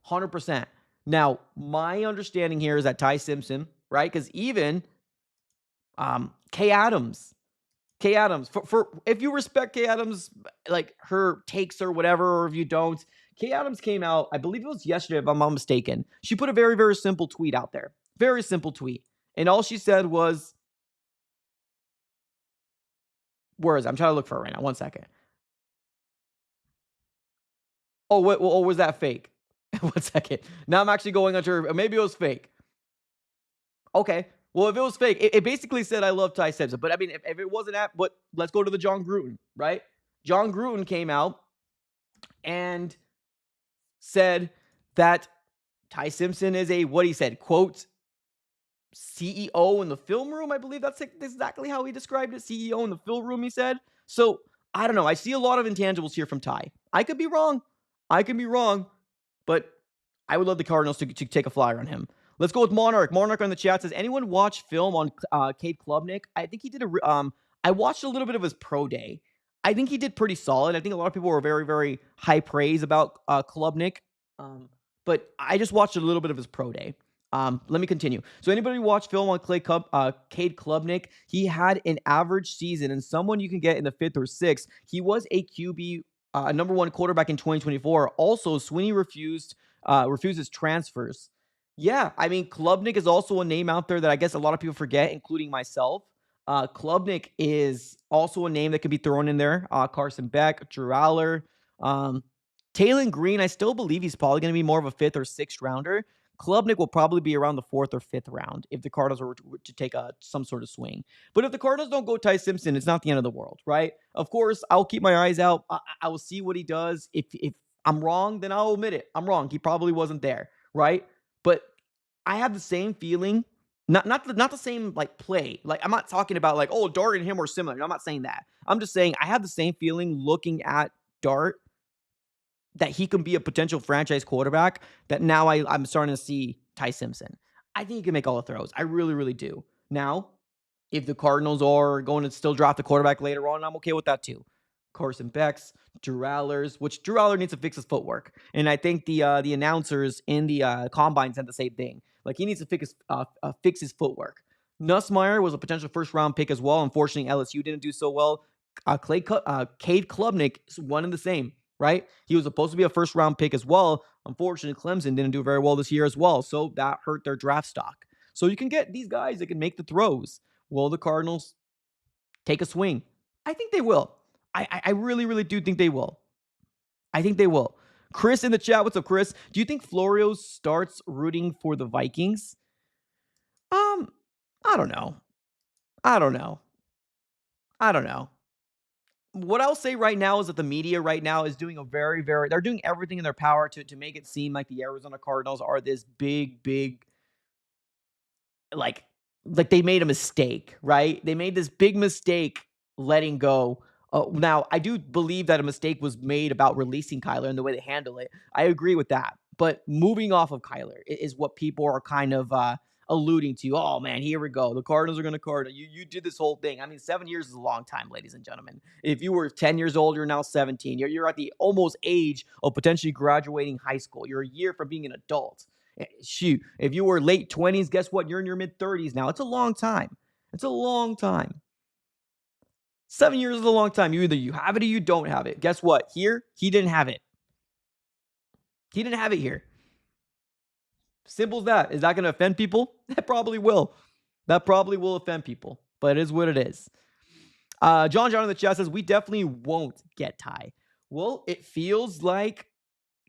100%. Now, my understanding here is that Ty Simpson, right? Because even Kay Adams, for if you respect Kay Adams, like her takes or whatever, or if you don't, Kay Adams came out, I believe it was yesterday, if I'm not mistaken. She put a very, very simple tweet out there. Very simple tweet. And all she said was, where is it? I'm trying to look for it right now. 1 second. Oh, wait, well, was that fake? 1 second. Now I'm actually going onto her. Maybe it was fake. Okay. Well, if it was fake, it basically said I love Ty Simpson. But I mean, if it wasn't that, but let's go to the John Gruden, right? John Gruden came out and said that Ty Simpson is a, what he said, quote, CEO in the film room. I believe that's exactly how he described it. CEO in the film room, he said. So I don't know. I see a lot of intangibles here from Ty. I could be wrong. But I would love the Cardinals to take a flyer on him. Let's go with Monarch. Monarch on the chat says, anyone watch film on Cade Klubnik? I think he did I watched a little bit of his pro day. I think he did pretty solid. I think a lot of people were very, very high praise about Klubnik. But I just watched a little bit of his pro day. Let me continue. So anybody watch film on Cade Klubnik? He had an average season and someone you can get in the 5th or 6th. He was a QB, number 1 quarterback in 2024. Also, Sweeney refuses transfers. Yeah, I mean, Klubnik is also a name out there that I guess a lot of people forget, including myself. Klubnik is also a name that can be thrown in there. Carson Beck, Drew Aller, Taylon Green. I still believe he's probably going to be more of a 5th or 6th rounder. Klubnik will probably be around the 4th or 5th round if the Cardinals were to take some sort of swing. But if the Cardinals don't go Ty Simpson, it's not the end of the world, right? Of course, I'll keep my eyes out. I will see what he does. If I'm wrong, then I'll admit it. I'm wrong. He probably wasn't there, right? But I have the same feeling, not the same like play. Like I'm not talking about like, oh, Dart and him are similar. No, I'm not saying that. I'm just saying I have the same feeling looking at Dart that he can be a potential franchise quarterback that now I'm starting to see Ty Simpson. I think he can make all the throws. I really, really do. Now, if the Cardinals are going to still draft the quarterback later on, I'm okay with that too. Carson Beck's, Drew Aller's, which Drew Aller needs to fix his footwork. And I think the announcers in the combine said the same thing. Like he needs to fix his footwork. Nussmeier was a potential first-round pick as well. Unfortunately, LSU didn't do so well. Cade Klubnik is one and the same, right? He was supposed to be a first-round pick as well. Unfortunately, Clemson didn't do very well this year as well, so that hurt their draft stock. So you can get these guys that can make the throws. Will the Cardinals take a swing? I think they will. I really, really do think they will. I think they will. Chris in the chat, what's up, Chris? Do you think Florio starts rooting for the Vikings? I don't know. What I'll say right now is that the media right now is doing they're doing everything in their power to make it seem like the Arizona Cardinals are this big, like they made a mistake, right? They made this big mistake letting go. Now, I do believe that a mistake was made about releasing Kyler and the way they handle it. I agree with that. But moving off of Kyler is what people are kind of alluding to. Oh man, here we go. The Cardinals are going to Cardinal. You did this whole thing. I mean, 7 years is a long time, ladies and gentlemen. If you were 10 years old, you're now 17. You're at the almost age of potentially graduating high school. You're a year from being an adult. Shoot, if you were late 20s, guess what? You're in your mid 30s now. It's a long time. It's a long time. 7 years is a long time. Either you have it or you don't have it. Guess what? Here, he didn't have it. He didn't have it here. Simple as that. Is that going to offend people? That probably will. That probably will offend people, but it is what it is. John in the chat says, we definitely won't get Ty. Well, it feels like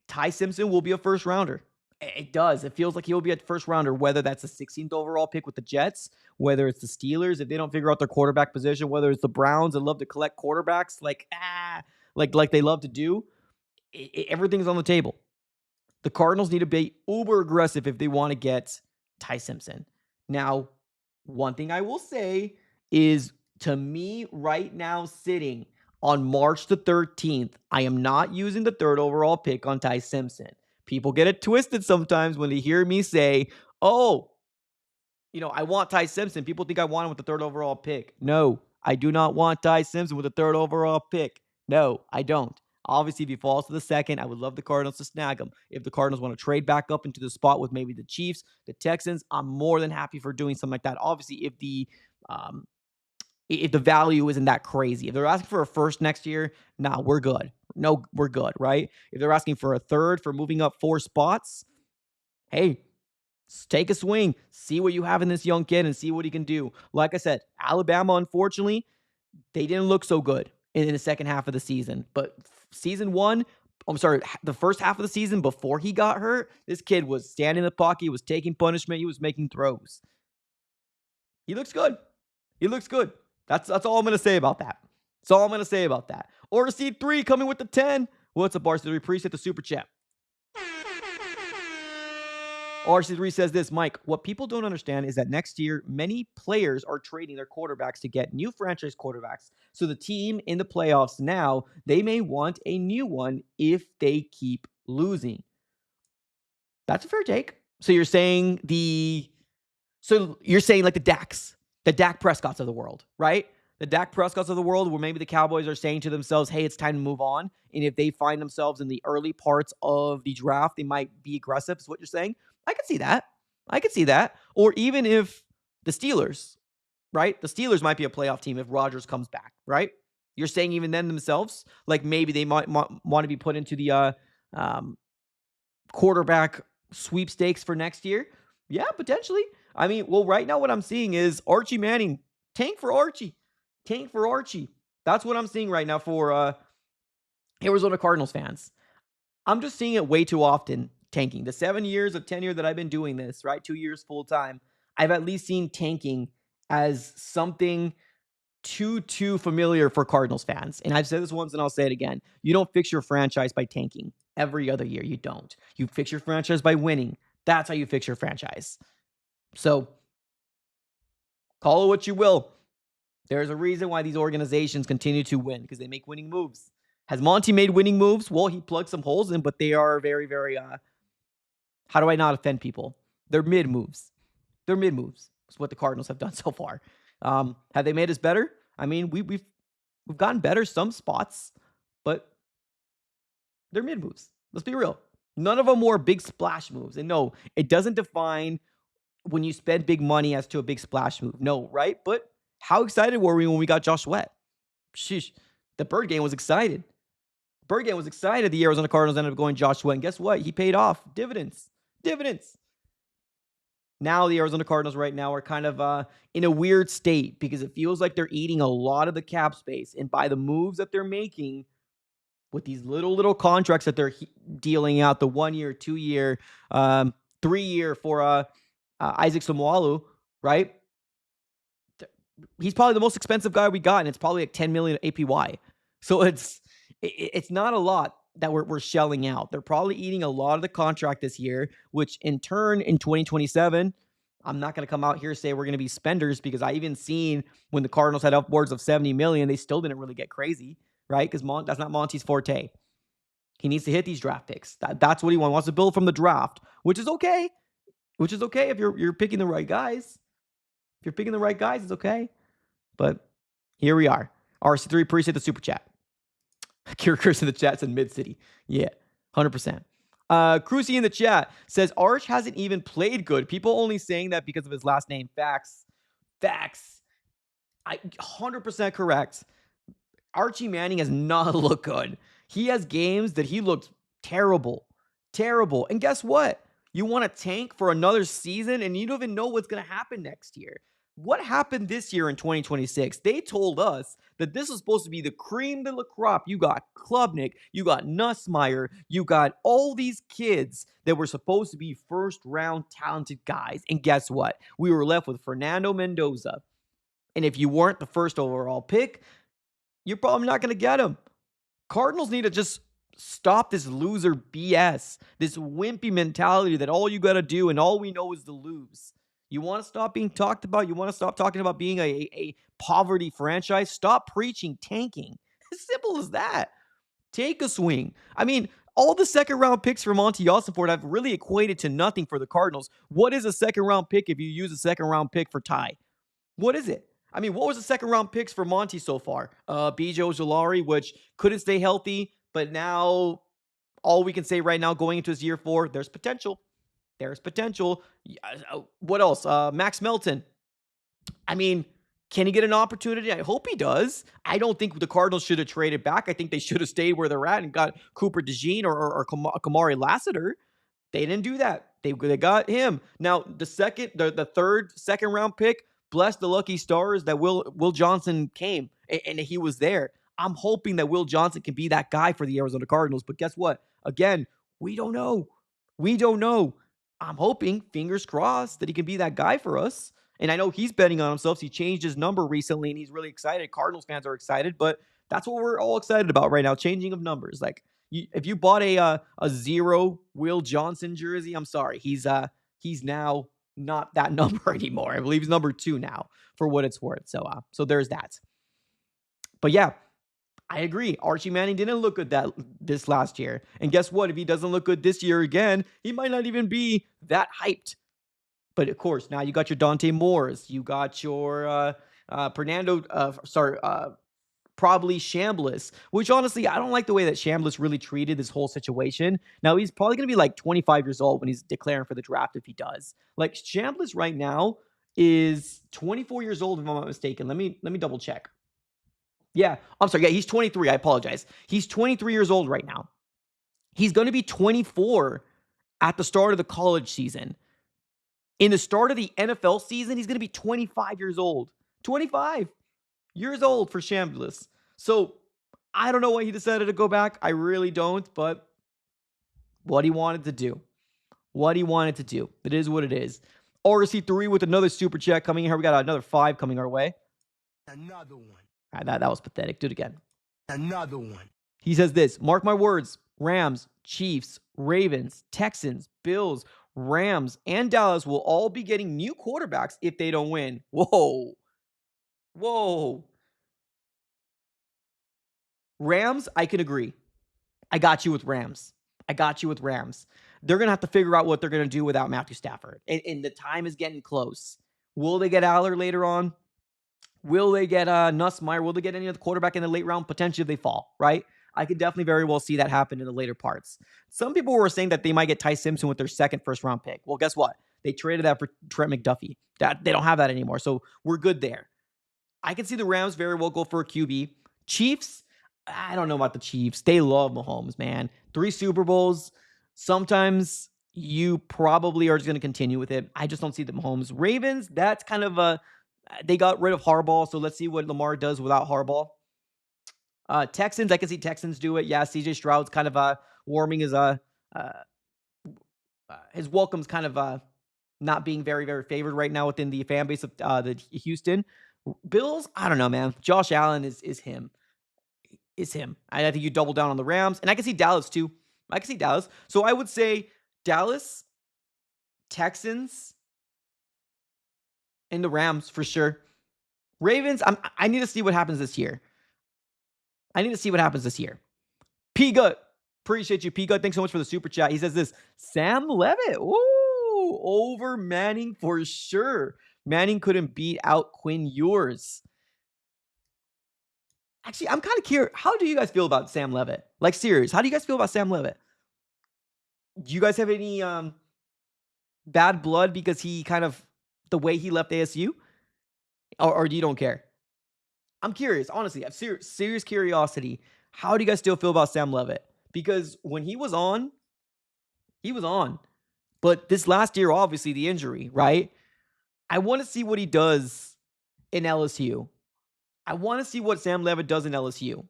Ty Simpson will be a first rounder. It does. It feels like he will be a first rounder, whether that's the 16th overall pick with the Jets, whether it's the Steelers, if they don't figure out their quarterback position, whether it's the Browns that love to collect quarterbacks like they love to do. Everything's on the table. The Cardinals need to be uber aggressive if they want to get Ty Simpson. Now, one thing I will say is, to me right now, sitting on March the 13th, I am not using the 3rd overall pick on Ty Simpson. People get it twisted sometimes when they hear me say, oh, I want Ty Simpson. People think I want him with the 3rd overall pick. No, I do not want Ty Simpson with the 3rd overall pick. No, I don't. Obviously, if he falls to the 2nd, I would love the Cardinals to snag him. If the Cardinals want to trade back up into the spot with maybe the Chiefs, the Texans, I'm more than happy for doing something like that. Obviously, if the value isn't that crazy. If they're asking for a first next year, nah, we're good. No, we're good, right? If they're asking for a 3rd for moving up 4 spots, hey, take a swing, see what you have in this young kid and see what he can do. Like I said, Alabama, unfortunately, they didn't look so good in the second half of the season. But the first half of the season before he got hurt, this kid was standing in the pocket, he was taking punishment, he was making throws. He looks good. He looks good. That's all I'm going to say about that. That's all I'm going to say about that. Order Seed 3 coming with the 10. What's up, RC3? Appreciate the super chat. RC3 says this, Mike, what people don't understand is that next year, many players are trading their quarterbacks to get new franchise quarterbacks. So the team in the playoffs now, they may want a new one if they keep losing. That's a fair take. So you're saying like the Dak Prescotts of the world, right? The Dak Prescotts of the world, where maybe the Cowboys are saying to themselves, hey, it's time to move on. And if they find themselves in the early parts of the draft, they might be aggressive, is what you're saying. I could see that. Or even if the Steelers, right? The Steelers might be a playoff team if Rodgers comes back, right? You're saying even then themselves, like maybe they might want to be put into the quarterback sweepstakes for next year. Yeah, potentially. I mean, well, right now what I'm seeing is Archie Manning, tank for Archie. That's what I'm seeing right now for Arizona Cardinals fans. I'm just seeing it way too often, tanking. The 7 years of tenure that I've been doing this, right? 2 years full time, I've at least seen tanking as something too familiar for Cardinals fans. And I've said this once and I'll say it again. You don't fix your franchise by tanking. Every other year, you don't. You fix your franchise by winning. That's how you fix your franchise. So, call it what you will. There's a reason why these organizations continue to win, because they make winning moves. Has Monty made winning moves? Well, he plugged some holes in, but they are very, very, how do I not offend people? They're mid moves. It's what the Cardinals have done so far. Have they made us better? I mean, we've gotten better some spots, but they're mid moves. Let's be real. None of them were big splash moves. And no, it doesn't define when you spend big money as to a big splash move. No, right? But how excited were we when we got Josh Sweat? Sheesh. The Bird Game was excited. The Arizona Cardinals ended up going Josh Sweat. And guess what? He paid off. Dividends. Now the Arizona Cardinals right now are kind of in a weird state because it feels like they're eating a lot of the cap space. And by the moves that they're making with these little contracts that they're dealing out, the 1 year, 2 year, 3 year for Isaac Samualu, right? He's probably the most expensive guy we got, and it's probably like $10 million APY. So it's not a lot that we're shelling out. They're probably eating a lot of the contract this year, which in turn in 2027, I'm not going to come out here and say we're going to be spenders, because I even seen when the Cardinals had upwards of $70 million, they still didn't really get crazy, right? Because that's not Monty's forte. He needs to hit these draft picks. That's what he wants. He wants to build from the draft, which is okay. Which is okay if you're picking the right guys. If you're picking the right guys, it's okay. But here we are. RC3, appreciate the super chat. Kyrkers in the chat said Mid-City. Yeah, 100%. Crucy in the chat says, Arch hasn't even played good. People only saying that because of his last name. Facts. 100% correct. Archie Manning has not looked good. He has games that he looked terrible. Terrible. And guess what? You want to tank for another season and you don't even know what's going to happen next year. What happened this year in 2026? They told us that this was supposed to be the cream de la crop. You got Klubnik, you got Nussmeier, you got all these kids that were supposed to be first-round talented guys. And guess what? We were left with Fernando Mendoza. And if you weren't the first overall pick, you're probably not going to get him. Cardinals need to just stop this loser BS, this wimpy mentality that all you got to do and all we know is to lose. You want to stop being talked about? You want to stop talking about being a poverty franchise? Stop preaching tanking. As simple as that. Take a swing. I mean, all the second-round picks for Monty Ossenford have really equated to nothing for the Cardinals. What is a second-round pick if you use a second-round pick for Ty? What is it? I mean, what was the second-round picks for Monty so far? Bijo Ojulari, which couldn't stay healthy, but now all we can say right now going into his year 4, there's potential. There's potential. What else? Max Melton. I mean, can he get an opportunity? I hope he does. I don't think the Cardinals should have traded back. I think they should have stayed where they're at and got Cooper DeJean or Kamari Lassiter. They didn't do that. They got him. Now, the third second-round pick, bless the lucky stars that Will Johnson came and he was there. I'm hoping that Will Johnson can be that guy for the Arizona Cardinals. But guess what? Again, we don't know. We don't know. I'm hoping, fingers crossed, that he can be that guy for us. And I know he's betting on himself. He changed his number recently, and he's really excited. Cardinals fans are excited, but that's what we're all excited about right now, changing of numbers. Like, if you bought a 0 Will Johnson jersey, I'm sorry. He's now not that number anymore. I believe he's number 2 now, for what it's worth. So there's that. But yeah, I agree. Archie Manning didn't look good this last year. And guess what? If he doesn't look good this year again, he might not even be that hyped. But of course, now you got your Dante Moores. You got your probably Chambliss, which honestly, I don't like the way that Chambliss really treated this whole situation. Now, he's probably going to be like 25 years old when he's declaring for the draft if he does. Like, Chambliss right now is 24 years old, if I'm not mistaken. Let me double check. Yeah, I'm sorry. Yeah, he's 23. I apologize. He's 23 years old right now. He's going to be 24 at the start of the college season. In the start of the NFL season, he's going to be 25 years old. 25 years old for Chambliss. So I don't know why he decided to go back. I really don't, but what he wanted to do. What he wanted to do. It is what it is. RC3 with another super chat coming in here. We got another 5 coming our way. Another one. All right, that was pathetic. Do it again. Another one. He says this, mark my words, Rams, Chiefs, Ravens, Texans, Bills, Rams, and Dallas will all be getting new quarterbacks if they don't win. Whoa. Rams, I can agree. I got you with Rams. They're going to have to figure out what they're going to do without Matthew Stafford. And the time is getting close. Will they get Aller later on? Will they get Nussmeier? Will they get any other quarterback in the late round? Potentially if they fall, right? I could definitely very well see that happen in the later parts. Some people were saying that they might get Ty Simpson with their second first-round pick. Well, guess what? They traded that for Trent McDuffie. They don't have that anymore, so we're good there. I can see the Rams very well go for a QB. Chiefs, I don't know about the Chiefs. They love Mahomes, man. 3 Super Bowls. Sometimes you probably are just going to continue with it. I just don't see the Mahomes. Ravens, that's kind of they got rid of Harbaugh, so let's see what Lamar does without Harbaugh. Texans, I can see Texans do it. Yeah, CJ Stroud's kind of warming his welcome's kind of not being very, very favored right now within the fan base of the Houston. Bills, I don't know, man. Josh Allen is him. I think you double down on the Rams. And I can see Dallas, too. So I would say Dallas, Texans, and the Rams for sure. Ravens, I need to see what happens this year. P. Gut, Appreciate you, Pico. Thanks so much for the super chat. He says this, Sam Levitt. Ooh, over Manning for sure. Manning couldn't beat out Quinn Ewers. Actually, I'm kind of curious. How do you guys feel about Sam Levitt? Like, serious. How do you guys feel about Sam Levitt? Do you guys have any bad blood because he kind of, the way he left ASU? Or you don't care? I'm curious, honestly. I have serious curiosity. How do you guys still feel about Sam Levitt? Because when he was on, he was on. But this last year, obviously, the injury, right? I want to see what he does in LSU. I want to see what Sam Levitt does in LSU.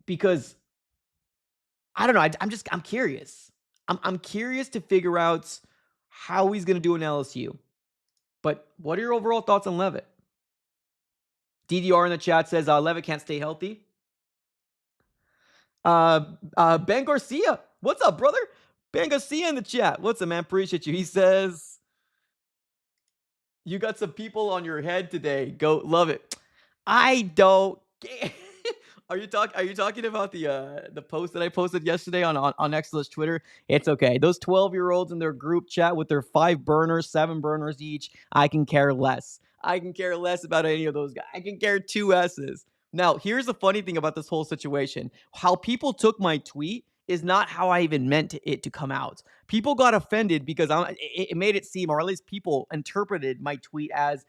Because, I don't know, I'm curious. I'm curious to figure out how he's going to do in LSU. But what are your overall thoughts on Levitt? DDR in the chat says Levitt can't stay healthy. Ben Garcia, what's up, brother? Ben Garcia in the chat. What's up, man? Appreciate you. He says, you got some people on your head today. Go, love it. I don't care. Are you talking about the post that I posted yesterday on X's Twitter? It's okay. Those 12-year-olds in their group chat with their 5 burners, 7 burners each, I can care less. I can care less about any of those guys. I can care 2 S's. Now, here's the funny thing about this whole situation. How people took my tweet is not how I even meant it to come out. People got offended because it made it seem, or at least people interpreted my tweet as,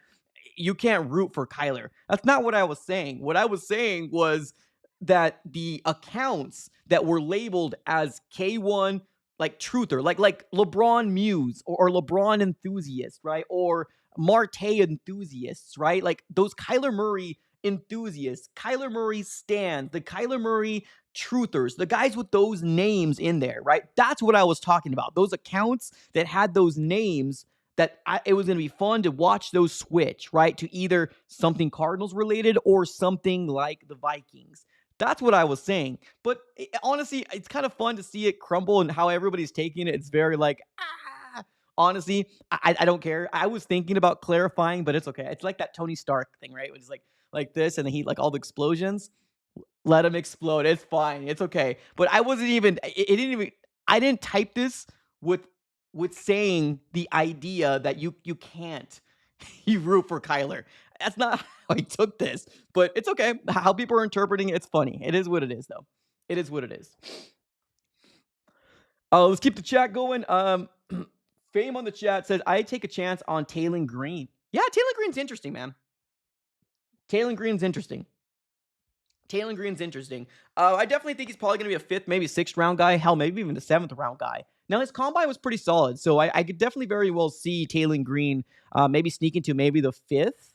you can't root for Kyler. That's not what I was saying. What I was saying was that the accounts that were labeled as K1, like truther, like LeBron Muse or LeBron enthusiast, right? Or Marte enthusiasts, right? Like those Kyler Murray enthusiasts, Kyler Murray stands, the Kyler Murray truthers, the guys with those names in there, right? That's what I was talking about. Those accounts that had those names that it was going to be fun to watch those switch, right? To either something Cardinals related or something like the Vikings. That's what I was saying. But honestly, it's kind of fun to see it crumble and how everybody's taking it. It's very like, honestly, I don't care. I was thinking about clarifying, but it's okay. It's like that Tony Stark thing, right? It's like this, and then he like all the explosions. Let him explode. It's fine. It's okay. But I wasn't even, I didn't type this with saying the idea that you can't you root for Kyler. That's not how I took this, but it's okay. How people are interpreting it, it's funny. It is what it is, though. It is what it is. Let's keep the chat going. Fame on the chat says, I take a chance on Taylor Green. Yeah, Taylor Green's interesting, man. Taylor Green's interesting. I definitely think he's probably going to be a 5th, maybe 6th round guy. Hell, maybe even the 7th round guy. Now, his combine was pretty solid, so I could definitely very well see Taylor Green maybe sneaking to maybe the 5th.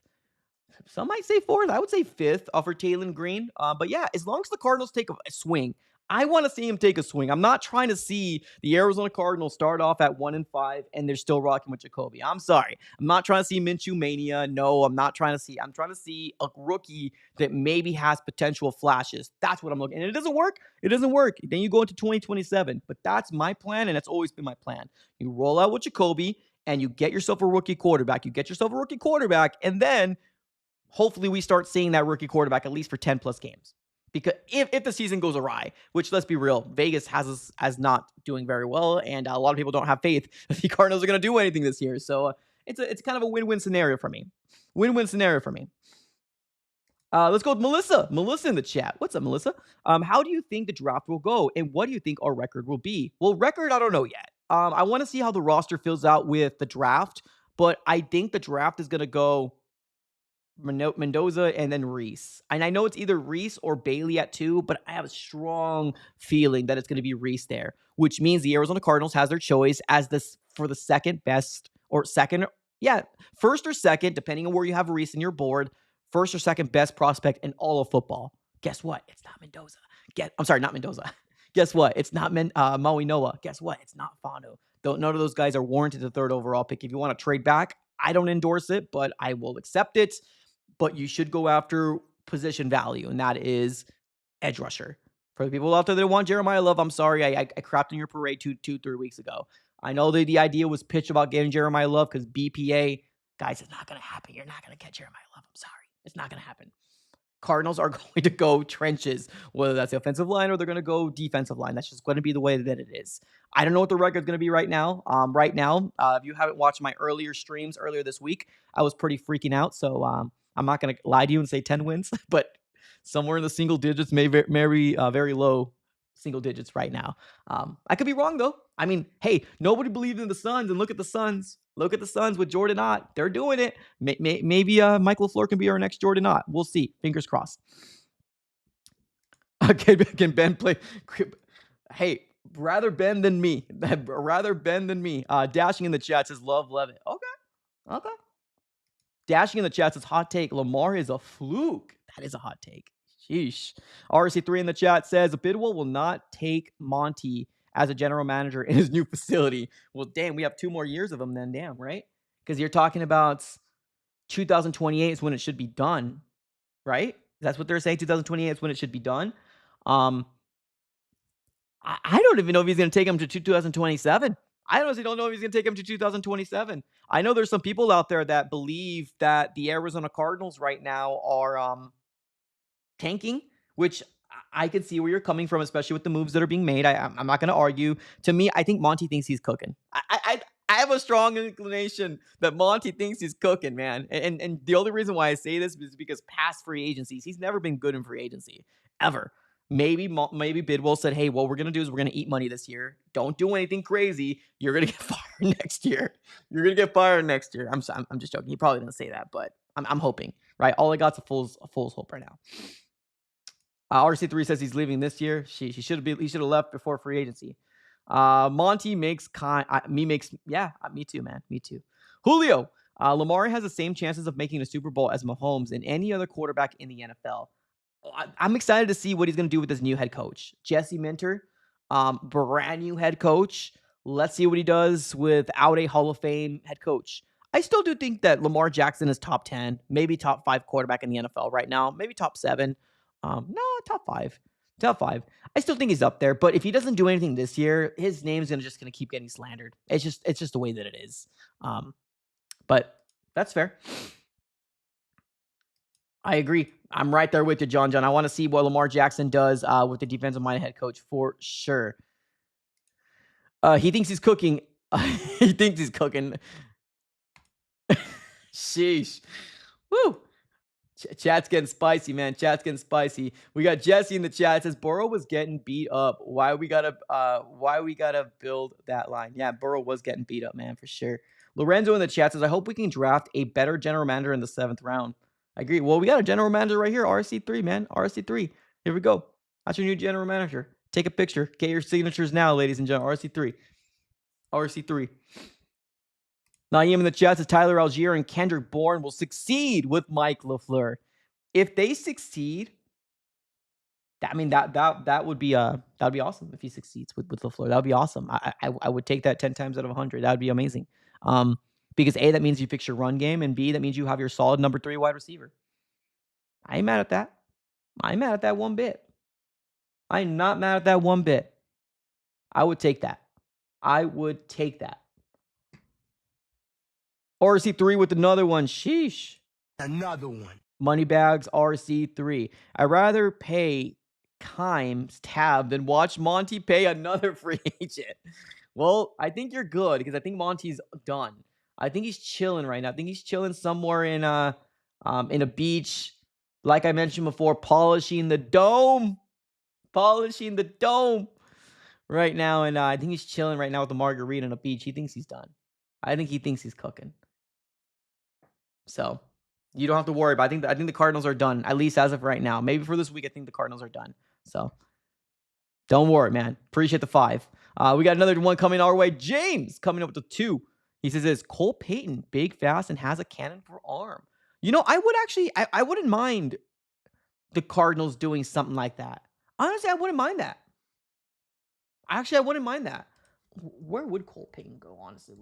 Some might say 4th. I would say 5th for Taylor Green. But yeah, as long as the Cardinals take a swing, I want to see him take a swing. I'm not trying to see the Arizona Cardinals start off at 1-5 and they're still rocking with Jacoby. I'm sorry. I'm not trying to see Minshew mania. No, I'm not trying to see. I'm trying to see a rookie that maybe has potential flashes. That's what I'm looking. And it doesn't work. Then you go into 2027. But that's my plan, and that's always been my plan. You roll out with Jacoby and you get yourself a rookie quarterback. And then hopefully we start seeing that rookie quarterback at least for 10 plus games. Because if the season goes awry, which let's be real, Vegas has us as not doing very well, and a lot of people don't have faith that the Cardinals are going to do anything this year. So it's kind of a win-win scenario for me. Let's go with Melissa. Melissa in the chat. What's up, Melissa? How do you think the draft will go, and what do you think our record will be? Well, record, I don't know yet. I want to see how the roster fills out with the draft, but I think the draft is going to go Mendoza and then Reese. And I know it's either Reese or Bailey at 2, but I have a strong feeling that it's going to be Reese there, which means the Arizona Cardinals has their choice as this for the second best or second. Yeah, first or second, depending on where you have Reese in your board, first or second best prospect in all of football. Guess what? It's not Mendoza. I'm sorry, not Mendoza. Guess what? It's not Maui Noah. Guess what? It's not Fanu. None of those guys are warranted the 3rd overall pick. If you want to trade back, I don't endorse it, but I will accept it. But you should go after position value, and that is edge rusher. For the people out there that want Jeremiah Love, I'm sorry, I crapped on your parade 2-3 weeks ago. I know the idea was pitched about getting Jeremiah Love because BPA, guys, it's not going to happen. You're not going to get Jeremiah Love. I'm sorry. It's not going to happen. Cardinals are going to go trenches, whether that's the offensive line or they're going to go defensive line. That's just going to be the way that it is. I don't know what the record is going to be right now. If you haven't watched my earlier streams earlier this week, I was pretty freaking out. So I'm not going to lie to you and say 10 wins, but somewhere in the single digits, maybe very low single digits right now. I could be wrong though. I mean, hey, nobody believed in the Suns, and look at the Suns. Look at the Suns with Jordan Ott. They're doing it. Maybe Mike LaFleur can be our next Jordan Ott. We'll see. Fingers crossed. Okay, can Ben play? Hey, rather Ben than me. Rather Ben than me. Dashing in the chat says love Levitt. Okay. Dashing in the chat says hot take. Lamar is a fluke. That is a hot take. Sheesh. RC3 in the chat says Bidwell will not take Monty as a general manager in his new facility. Well, damn, we have 2 more years of him then, damn, right? Because you're talking about 2028 is when it should be done, right? That's what they're saying. 2028 is when it should be done. I don't even know if he's going to take him to 2027. I honestly don't know if he's going to take him to 2027. I know there's some people out there that believe that the Arizona Cardinals right now are tanking, which I can see where you're coming from, especially with the moves that are being made. I'm not going to argue. To me, I think Monty thinks he's cooking. I have a strong inclination that Monty thinks he's cooking, man. And the only reason why I say this is because past free agencies, he's never been good in free agency, ever. Maybe Bidwell said, hey, what we're going to do is we're going to eat money this year. Don't do anything crazy. You're going to get fired next year. You're going to get fired next year. I'm just joking. He probably didn't say that, but I'm hoping, right? All I got's a fool's hope right now. RC3 says he's leaving this year. He should have left before free agency. Monty makes me too, man. Me too. Julio, Lamar has the same chances of making the Super Bowl as Mahomes and any other quarterback in the NFL. I'm excited to see what he's going to do with this new head coach, Jesse Minter, brand new head coach. Let's see what he does without a Hall of Fame head coach. I still do think that Lamar Jackson is top 10, maybe top 5 quarterback in the NFL right now, maybe top 7. No, top 5. Top 5. I still think he's up there, but if he doesn't do anything this year, his name's just gonna keep getting slandered. It's just the way that it is. But that's fair. I agree. I'm right there with you, John. I want to see what Lamar Jackson does with the defensive-minded head coach for sure. He thinks he's cooking. He thinks he's cooking. Sheesh. Woo. Chat's getting spicy, man. Chat's getting spicy. We got Jesse in the chat. It says Burrow was getting beat up. Why we gotta build that line? Yeah, Burrow was getting beat up, man, for sure. Lorenzo in the chat says, I hope we can draft a better general manager in the 7th round. I agree. Well, we got a general manager right here, RC3, man. RC3. Here we go. That's your new general manager. Take a picture. Get your signatures now, ladies and gentlemen. RC3. RC3. Naeem in the chat says Tyler Algier and Kendrick Bourne will succeed with Mike LaFleur. If they succeed, that would be awesome if he succeeds with LaFleur. That would be awesome. I would take that 10 times out of 100. That would be amazing. Because A, that means you fix your run game, and B, that means you have your solid number 3 wide receiver. I ain't mad at that. I ain't mad at that one bit. I'm not mad at that one bit. I would take that. I would take that. RC3 with another one. Sheesh. Another one. Moneybags RC3. I'd rather pay Kimes tab than watch Monty pay another free agent. Well, I think you're good because I think Monty's done. I think he's chilling right now. I think he's chilling somewhere in a beach, like I mentioned before, polishing the dome right now. And I think he's chilling right now with the margarita on a beach. He thinks he's done. I think he thinks he's cooking. So you don't have to worry. But I think the Cardinals are done, at least as of right now. Maybe for this week, I think the Cardinals are done. So don't worry, man. Appreciate the 5. We got another one coming our way. James coming up with the 2. He says, "Is Cole Payton big, fast, and has a cannon for arm?" You know, I would actually, I wouldn't mind the Cardinals doing something like that. Honestly, I wouldn't mind that. Actually, I wouldn't mind that. Where would Cole Payton go, honestly?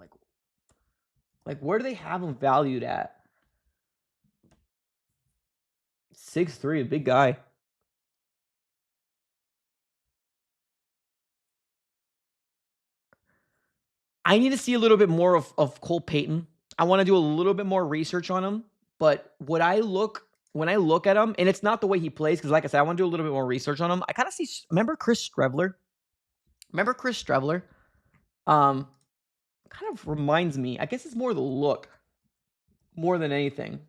Like where do they have him valued at? 6'3", a big guy. I need to see a little bit more of Cole Payton. I want to do a little bit more research on him. But would I look when I look at him, and it's not the way he plays, because like I said, I want to do a little bit more research on him. I kind of see, remember Chris Streveler? Kind of reminds me, I guess it's more the look, more than anything.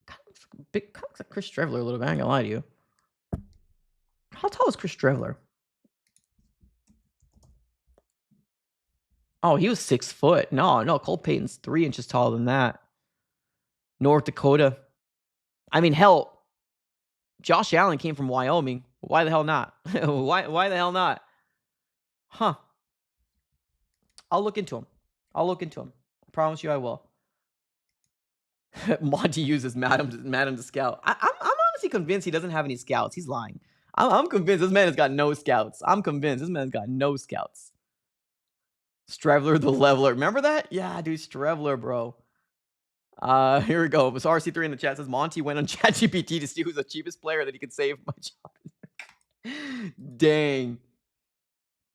Kind of looks like Chris Streveler a little bit, I ain't gonna lie to you. How tall is Chris Streveler? Oh, he was 6 foot. No, Cole Payton's 3 inches taller than that. North Dakota. I mean, hell, Josh Allen came from Wyoming. Why the hell not? Why the hell not? Huh. I'll look into him. I promise you I will. Monty uses Madam to scout. I'm honestly convinced he doesn't have any scouts. He's lying. I'm convinced this man has got no scouts. Streveler the leveler. Remember that? Yeah, dude, Streveler, bro. Here we go. It's RC3 in the chat says Monty went on ChatGPT to see who's the cheapest player that he could save my job. Dang.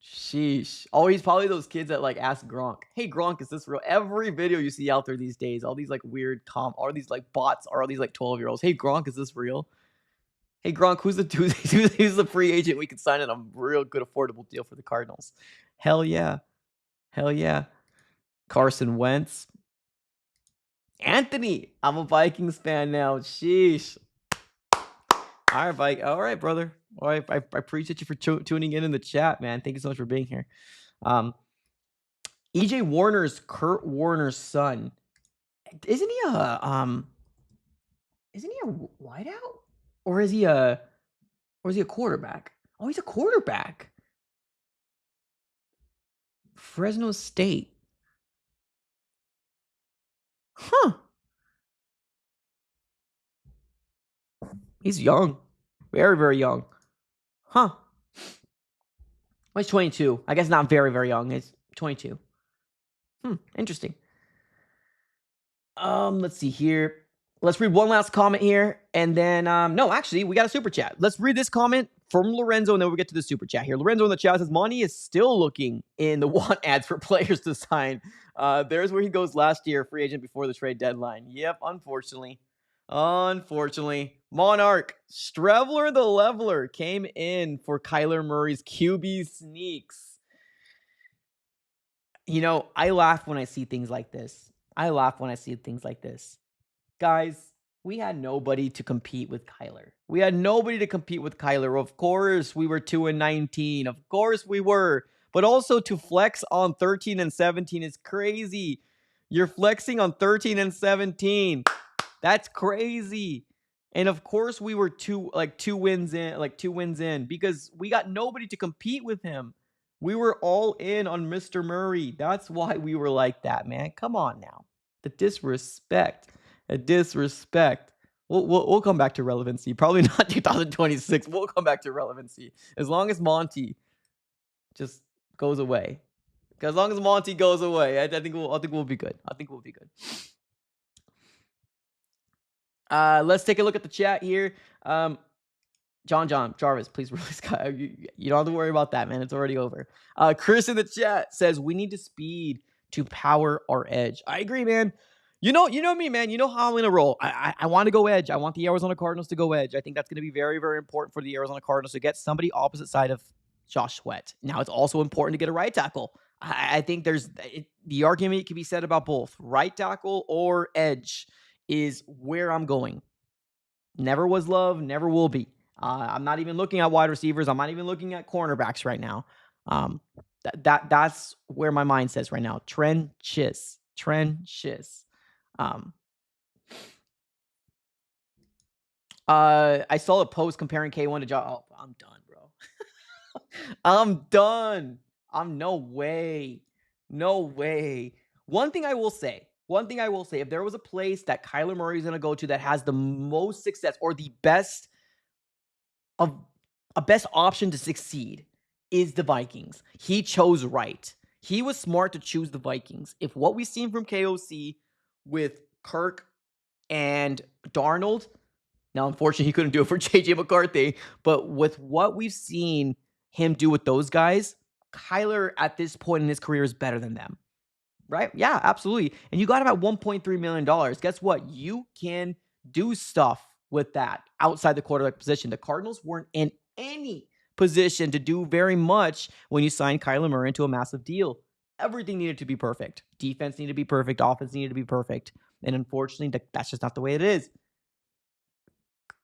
Sheesh. Oh, he's probably those kids that like ask Gronk, "Hey Gronk, is this real?" Every video you see out there these days, all these like weird or these like bots, or all these like 12-year-olds. "Hey Gronk, is this real? Hey Gronk, who's the free agent we could sign in a real good affordable deal for the Cardinals?" Hell yeah. Carson Wentz. Anthony, I'm a Vikings fan now. Sheesh. All right, brother. All right, I appreciate you for tuning in the chat, man. Thank you so much for being here. EJ Warner's Kurt Warner's son. Isn't he a wideout? Or is he a quarterback? Oh, he's a quarterback. Fresno State. Huh. He's young. Very, very young. Huh. Well, he's 22. I guess not very, very young. He's 22. Interesting. Let's see here. Let's read one last comment here. And then, no, actually, we got a super chat. Let's read this comment from Lorenzo, and then we'll get to the super chat here. Lorenzo in the chat says, Monty is still looking in the want ads for players to sign. There's where he goes last year, free agent before the trade deadline. Yep, unfortunately. Monarch, Streveler the leveler came in for Kyler Murray's QB sneaks. You know, I laugh when I see things like this. Guys, we had nobody to compete with Kyler. Of course, we were 2-19. Of course we were. But also to flex on 13 and 17 is crazy. You're flexing on 13 and 17. That's crazy. And of course we were two wins in because we got nobody to compete with him. We were all in on Mr. Murray. That's why we were like that, man. Come on now. The disrespect. We'll come back to relevancy. Probably not 2026. We'll come back to relevancy. As long as Monty just goes away. As long as Monty goes away, I think we'll be good. Let's take a look at the chat here. John Jarvis, please release. You don't have to worry about that, man. It's already over. Chris in the chat says we need to speed to power our edge. I agree, man. You know me, man. You know how I'm gonna roll. I want to go edge. I want the Arizona Cardinals to go edge. I think that's gonna be very, very important for the Arizona Cardinals to get somebody opposite side of Josh Sweat. Now, it's also important to get a right tackle. I think the argument can be said about both. Right tackle or edge is where I'm going. Never was love, never will be. I'm not even looking at wide receivers. I'm not even looking at cornerbacks right now. That's where my mind says right now. Trenches. I saw a post comparing K1 to Josh. Oh, I'm done, bro. I'm done. No way. One thing I will say, if there was a place that Kyler Murray is going to go to that has the most success or the best option to succeed is the Vikings. He chose right. He was smart to choose the Vikings. If what we've seen from KOC with Kirk and Darnold, now unfortunately he couldn't do it for JJ McCarthy, but with what we've seen him do with those guys, Kyler at this point in his career is better than them. right? Yeah, absolutely. And you got about $1.3 million. Guess what? You can do stuff with that outside the quarterback position. The Cardinals weren't in any position to do very much when you signed Kyler Murray into a massive deal. Everything needed to be perfect. Defense needed to be perfect. Offense needed to be perfect. And unfortunately, that's just not the way it is.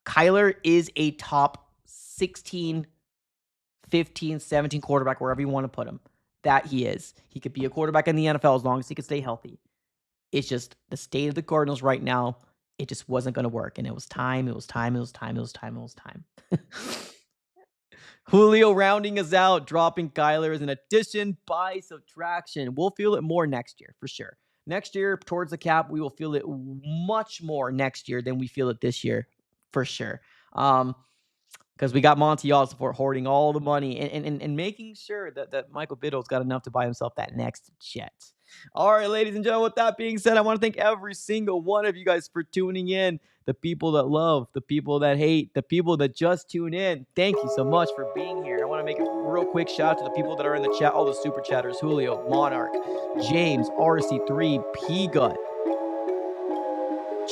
Kyler is a top 16, 15, 17 quarterback, wherever you want to put him. That he is. He could be a quarterback in the NFL as long as he could stay healthy. It's just the state of the Cardinals right now. It just wasn't going to work. And it was time. Julio rounding us out, dropping Kyler as an addition by subtraction. We'll feel it more next year, for sure. Next year, towards the cap, we will feel it much more next year than we feel it this year, for sure. Because we got Monty for hoarding all the money and making sure that Michael Biddle's got enough to buy himself that next jet. All right, ladies and gentlemen, with that being said, I want to thank every single one of you guys for tuning in. The people that love, the people that hate, the people that just tune in. Thank you so much for being here. I want to make a real quick shout out to the people that are in the chat, all the super chatters, Julio, Monarch, James, RC3, P-Gut,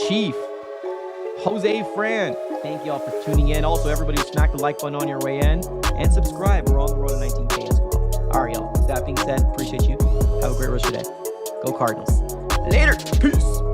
Chief, Jose Fran. Thank you all for tuning in. Also, everybody who smacked the like button on your way in and subscribe. We're on the road to 19K as well. All right, y'all. With that being said, appreciate you. Have a great rest of your day. Go Cardinals. Later. Peace.